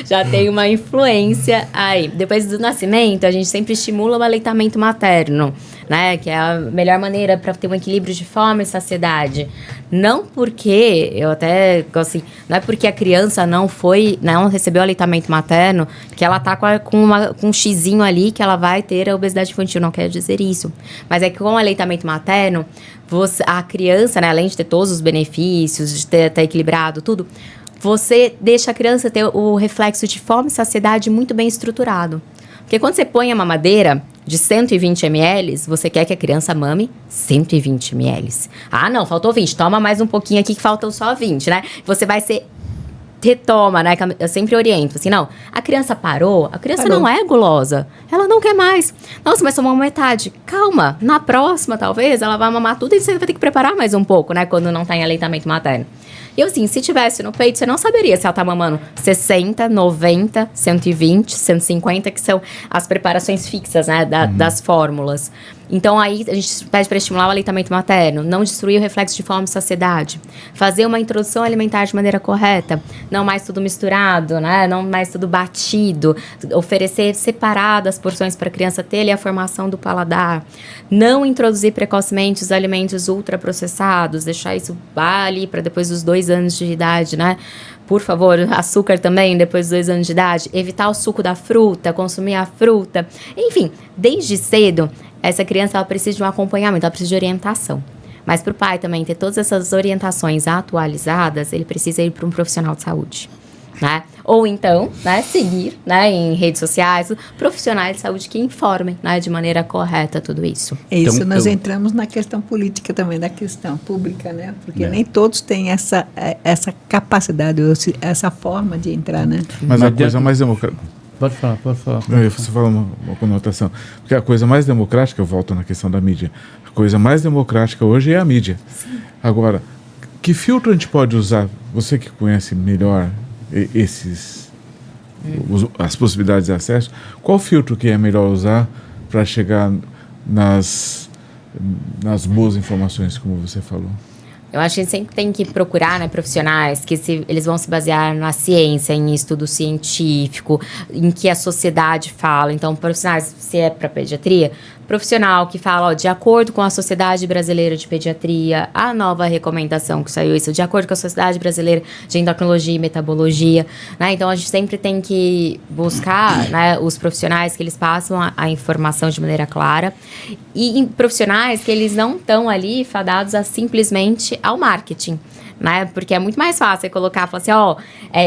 já tem uma influência aí. Depois do nascimento, a gente sempre estimula o aleitamento materno, né? Que é a melhor maneira para ter um equilíbrio de fome e saciedade. Não porque, eu até gosto assim, não é porque a criança não recebeu aleitamento materno, que ela tá com um xizinho ali que ela vai ter a obesidade infantil. Não quer dizer isso. Mas é que com o aleitamento materno, a criança, né, além de ter todos os benefícios, de ter equilibrado tudo, você deixa a criança ter o reflexo de fome e saciedade muito bem estruturado. Porque quando você põe a mamadeira de 120 ml, você quer que a criança mame 120 ml. Ah, não, faltou 20, toma mais um pouquinho aqui que faltam só 20, né? Você vai ser... retoma, né? Eu sempre oriento, assim, não, a criança parou, a criança não é gulosa, ela não quer mais. Nossa, mas tomou metade. Calma, na próxima, talvez, ela vai mamar tudo e você vai ter que preparar mais um pouco, né? Quando não tá em aleitamento materno. E eu, assim, se tivesse no peito, você não saberia se ela tá mamando 60, 90, 120, 150, que são as preparações fixas, né, das fórmulas. Então, aí, a gente pede para estimular o aleitamento materno, não destruir o reflexo de fome e saciedade, fazer uma introdução alimentar de maneira correta, não mais tudo misturado, né, não mais tudo batido, oferecer separadas porções para a criança ter ali a formação do paladar, não introduzir precocemente os alimentos ultraprocessados, deixar isso ali para depois dos 2 anos de idade, né? Por favor, açúcar também depois dos 2 anos de idade, evitar o suco da fruta, consumir a fruta, enfim, desde cedo, essa criança ela precisa de um acompanhamento, ela precisa de orientação. Mas para o pai também ter todas essas orientações atualizadas, ele precisa ir para um profissional de saúde, né? Ou então, né, seguir, né, em redes sociais, profissionais de saúde que informem, né, de maneira correta tudo isso. Isso, Então, nós entramos na questão política também, da questão pública, né? Porque nem todos têm essa capacidade, essa forma de entrar, né? Mas a coisa mais democrática... Pode falar. Não, você fala uma conotação. Porque a coisa mais democrática, eu volto na questão da mídia, a coisa mais democrática hoje é a mídia. Sim. Agora, que filtro a gente pode usar? Você que conhece melhor as possibilidades de acesso, qual filtro que é melhor usar para chegar nas boas informações, como você falou? Eu acho que a gente sempre tem que procurar, né, profissionais que eles vão se basear na ciência, em estudo científico, em que a sociedade fala. Então, profissionais, se é para pediatria, profissional que fala, ó, de acordo com a Sociedade Brasileira de Pediatria, a nova recomendação que saiu isso, de acordo com a Sociedade Brasileira de Endocrinologia e Metabologia, né? Então, a gente sempre tem que buscar, né, os profissionais que eles passam a informação de maneira clara e profissionais que eles não estão ali fadados a simplesmente ao marketing, né? Porque é muito mais fácil colocar, falar assim, ó,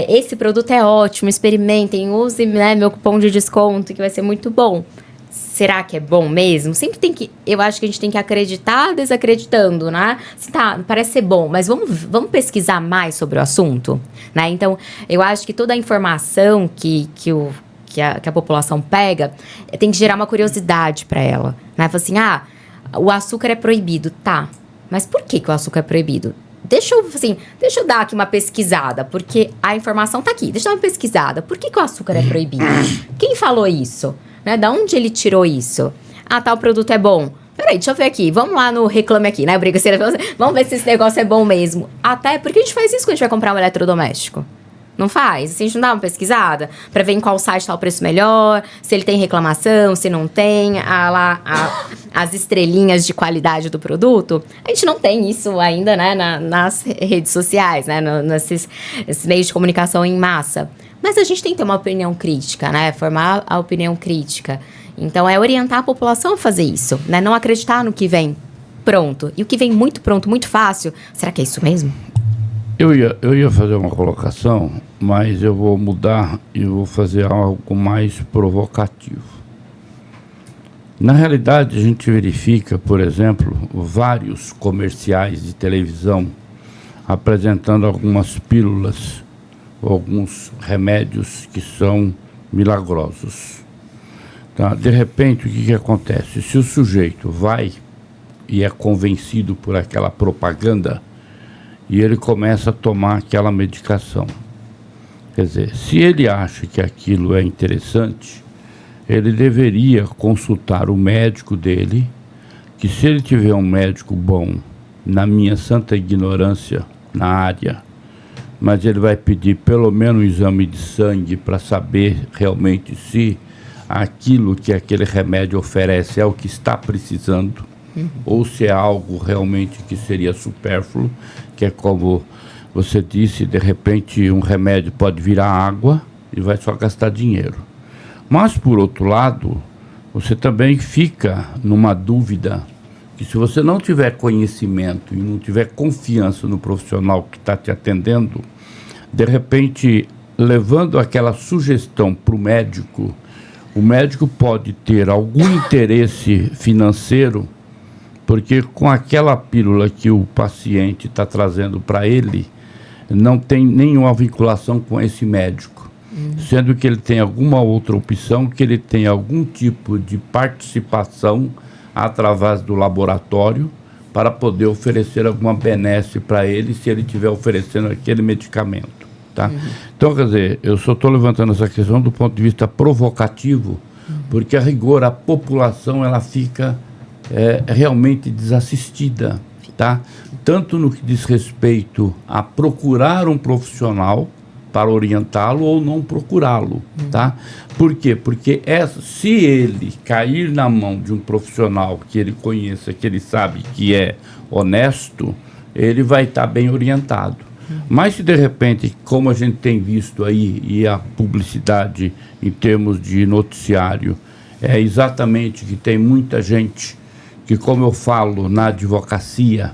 esse produto é ótimo, experimentem, use, né, meu cupom de desconto que vai ser muito bom. Será que é bom mesmo? Sempre tem que... Eu acho que a gente tem que acreditar desacreditando, né? Se tá, parece ser bom, mas vamos pesquisar mais sobre o assunto, né? Então, eu acho que toda a informação que a população pega tem que gerar uma curiosidade para ela, né? Fala assim, o açúcar é proibido, tá? Mas por que o açúcar é proibido? Deixa eu dar aqui uma pesquisada, porque a informação tá aqui. Deixa eu dar uma pesquisada. Por que o açúcar é proibido? Quem falou isso? Né? Da onde ele tirou isso? Tal produto é bom. Peraí, deixa eu ver aqui. Vamos lá no Reclame Aqui, né? Vamos ver se esse negócio é bom mesmo. Até porque a gente faz isso quando a gente vai comprar um eletrodoméstico. Não faz? A gente não dá uma pesquisada pra ver em qual site está o preço melhor, se ele tem reclamação, se não tem, as estrelinhas de qualidade do produto. A gente não tem isso ainda, né, nas redes sociais, né, nesses meios de comunicação em massa. Mas a gente tem que ter uma opinião crítica, né, formar a opinião crítica. Então, é orientar a população a fazer isso, né, não acreditar no que vem pronto. E o que vem muito pronto, muito fácil, será que é isso mesmo? Eu ia fazer uma colocação, mas eu vou mudar e vou fazer algo mais provocativo. Na realidade, a gente verifica, por exemplo, vários comerciais de televisão apresentando algumas pílulas, alguns remédios que são milagrosos. Tá? De repente, o que acontece? Se o sujeito vai e é convencido por aquela propaganda e ele começa a tomar aquela medicação, quer dizer, se ele acha que aquilo é interessante, ele deveria consultar o médico dele, que se ele tiver um médico bom, na minha santa ignorância na área, mas ele vai pedir pelo menos um exame de sangue para saber realmente se aquilo que aquele remédio oferece é o que está precisando, ou se é algo realmente que seria supérfluo, que é como você disse, de repente um remédio pode virar água e vai só gastar dinheiro. Mas, por outro lado, você também fica numa dúvida que se você não tiver conhecimento e não tiver confiança no profissional que está te atendendo, de repente, levando aquela sugestão para o médico pode ter algum interesse financeiro, porque com aquela pílula que o paciente está trazendo para ele, não tem nenhuma vinculação com esse médico. Sendo que ele tem alguma outra opção, que ele tem algum tipo de participação através do laboratório para poder oferecer alguma benesse para ele, se ele estiver oferecendo aquele medicamento. Tá? Então, quer dizer, eu só estou levantando essa questão do ponto de vista provocativo, porque a rigor a população ela fica realmente desassistida, tá? Tanto no que diz respeito a procurar um profissional para orientá-lo ou não procurá-lo, tá? Por quê? Porque se ele cair na mão de um profissional que ele conheça, que ele sabe que é honesto, ele vai estar bem orientado. Mas se de repente, como a gente tem visto aí, e a publicidade em termos de noticiário, é exatamente que tem muita gente que, como eu falo, na advocacia,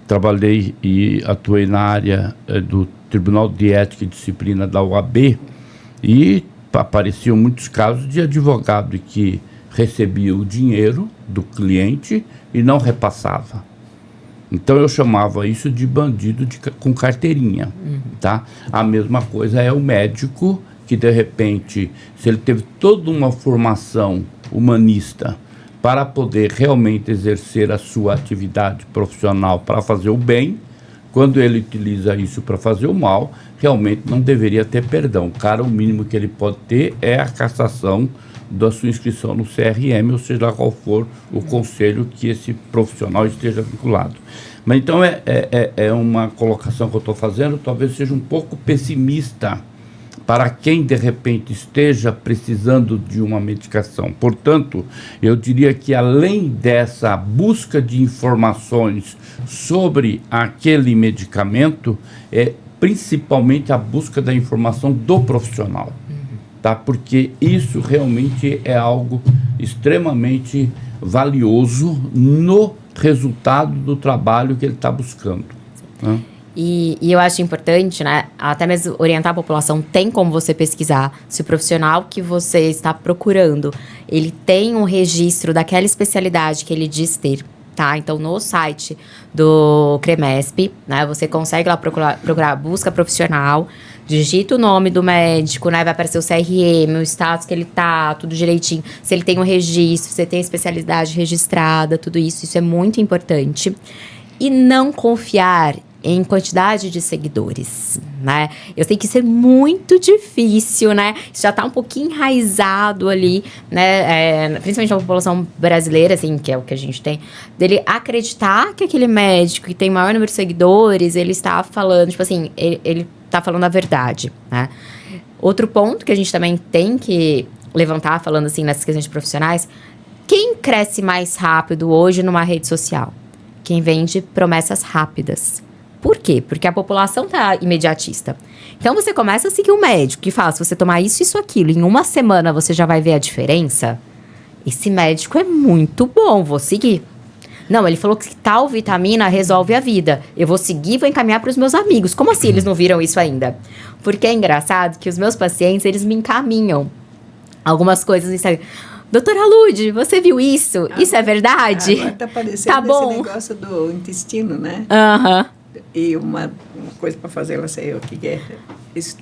trabalhei e atuei na área do Tribunal de Ética e Disciplina da OAB, e apareciam muitos casos de advogado que recebia o dinheiro do cliente e não repassava. Então eu chamava isso de bandido com carteirinha, tá? A mesma coisa é o médico que, de repente, se ele teve toda uma formação humanista para poder realmente exercer a sua atividade profissional para fazer o bem, quando ele utiliza isso para fazer o mal, realmente não deveria ter perdão. Cara, o mínimo que ele pode ter é a cassação da sua inscrição no CRM, ou seja, qual for o conselho que esse profissional esteja vinculado. Mas então é uma colocação que eu estou fazendo, talvez seja um pouco pessimista para quem de repente esteja precisando de uma medicação. Portanto, eu diria que além dessa busca de informações sobre aquele medicamento, é principalmente a busca da informação do profissional, tá? Porque isso realmente é algo extremamente valioso no resultado do trabalho que ele está buscando, né? E eu acho importante, né, até mesmo orientar a população, tem como você pesquisar se o profissional que você está procurando, ele tem um registro daquela especialidade que ele diz ter, tá? Então, no site do CREMESP, né, você consegue lá procurar busca profissional, digita o nome do médico, né, vai aparecer o CRM, o status que ele tá, tudo direitinho, se ele tem um registro, se ele tem a especialidade registrada, tudo isso é muito importante. E não confiar em quantidade de seguidores, né? Eu sei que isso é muito difícil, né? Isso já tá um pouquinho enraizado ali, né? Principalmente na população brasileira, assim, que é o que a gente tem, dele acreditar que aquele médico que tem maior número de seguidores, ele está falando, tipo assim, ele tá falando a verdade, né? Outro ponto que a gente também tem que levantar, falando assim, nessas questões profissionais, quem cresce mais rápido hoje numa rede social? Quem vende promessas rápidas. Por quê? Porque a população tá imediatista. Então, você começa a seguir um médico que fala, se você tomar isso, isso, aquilo, em uma semana você já vai ver a diferença. Esse médico é muito bom, vou seguir. Não, ele falou que tal vitamina resolve a vida. Eu vou seguir, vou encaminhar para os meus amigos. Como assim eles não viram isso ainda? Porque é engraçado que os meus pacientes, eles me encaminham algumas coisas no Instagram. Doutora Lud, você viu isso? Isso é verdade? Agora tá aparecendo Tá bom. esse negócio do intestino, né? Aham. E uma coisa para fazer, não sei o que é. Isso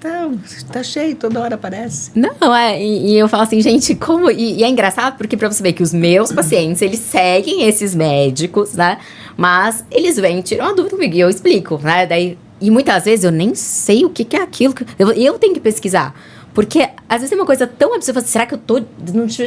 tá cheio, toda hora aparece. Não, e eu falo assim, gente, como... E é engraçado porque pra você ver que os meus pacientes, eles seguem esses médicos, né? Mas eles vêm e tiram uma dúvida comigo e eu explico, né? Daí, e muitas vezes eu nem sei o que é aquilo. Eu tenho que pesquisar. Porque, às vezes, é uma coisa tão absurda. Assim, será que eu tô...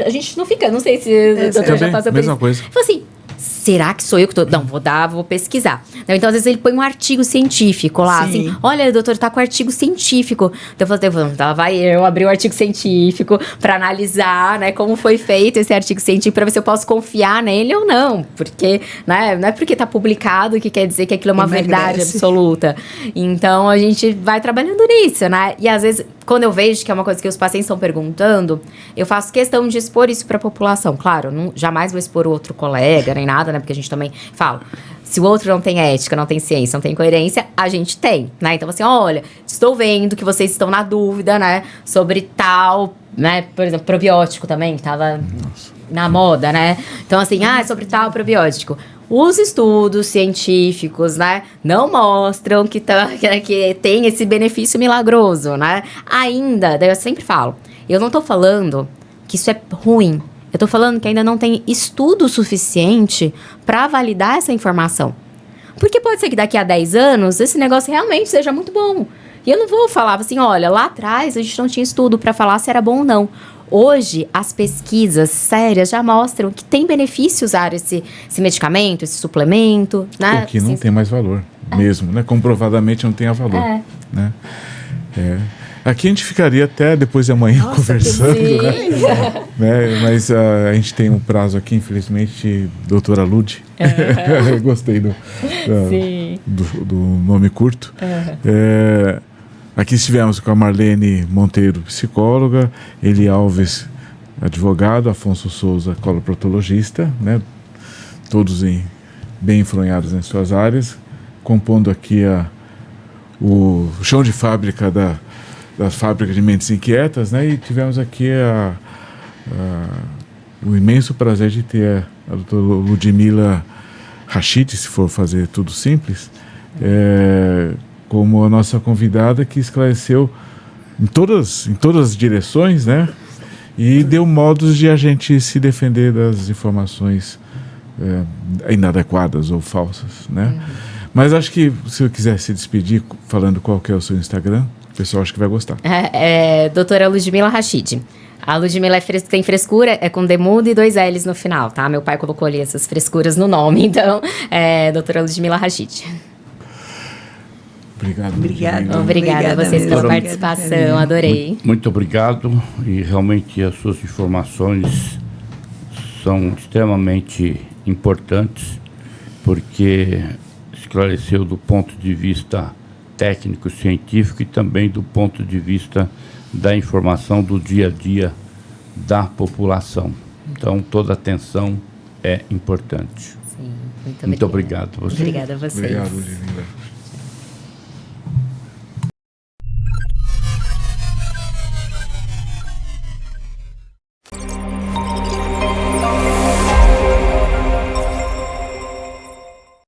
A gente não fica... Não sei se o doutor já passou por isso. Mesma coisa. Eu falo assim, será que sou eu que tô... Não, vou pesquisar. Não, então, às vezes, ele põe um artigo científico lá. Sim. Assim, olha, doutor, tá com artigo científico. Então, eu falei, então, vai eu abrir o artigo científico pra analisar, né? Como foi feito esse artigo científico pra ver se eu posso confiar nele ou não. Porque, né? Não é porque tá publicado que quer dizer que aquilo é uma verdade absoluta. Então, a gente vai trabalhando nisso, né? E, às vezes... Quando eu vejo que é uma coisa que os pacientes estão perguntando, eu faço questão de expor isso para a população. Claro, jamais vou expor o outro colega, nem nada, né? Porque a gente também fala, se o outro não tem ética, não tem ciência, não tem coerência, a gente tem, né? Então, assim, olha, estou vendo que vocês estão na dúvida, né? Sobre tal, né? Por exemplo, probiótico também, que estava na moda, né? Então, assim, sobre tal probiótico. Os estudos científicos, né, não mostram que tem esse benefício milagroso, né? Ainda, daí eu sempre falo, eu não tô falando que isso é ruim. Eu tô falando que ainda não tem estudo suficiente para validar essa informação. Porque pode ser que daqui a 10 anos esse negócio realmente seja muito bom. E eu não vou falar assim, olha, lá atrás a gente não tinha estudo para falar se era bom ou não. Hoje, as pesquisas sérias já mostram que tem benefício usar esse medicamento, esse suplemento, né? O que não tem mais valor mesmo, né? Comprovadamente não tem valor, né? Aqui a gente ficaria até depois de amanhã conversando, né? Mas a gente tem um prazo aqui, infelizmente, doutora Lud. Gostei do nome curto. Aqui estivemos com a Marlene Monteiro, psicóloga, Eli Alves, advogado, Afonso Souza, coloproctologista, né? Todos bem enfronhados em suas áreas, compondo aqui o chão de fábrica da fábrica de Mentes Inquietas, né? E tivemos aqui o imenso prazer de ter a doutora Ludmila Rachid, se for fazer tudo simples, como a nossa convidada, que esclareceu em todas as direções, né? E deu modos de a gente se defender das informações inadequadas ou falsas, né? Mas acho que se eu quiser se despedir falando qual que é o seu Instagram, o pessoal acho que vai gostar. Doutora Ludmila Rachid. A Ludmila tem frescura, é com demudo e 2 L's no final, tá? Meu pai colocou ali essas frescuras no nome, então, doutora Ludmila Rachid. Obrigado. Obrigada a vocês pela participação, adorei. Muito obrigado, e realmente as suas informações são extremamente importantes, porque esclareceu do ponto de vista técnico, científico e também do ponto de vista da informação do dia a dia da população. Então, toda atenção é importante. Sim, muito obrigado. Obrigada a vocês. Obrigado, Ludmila.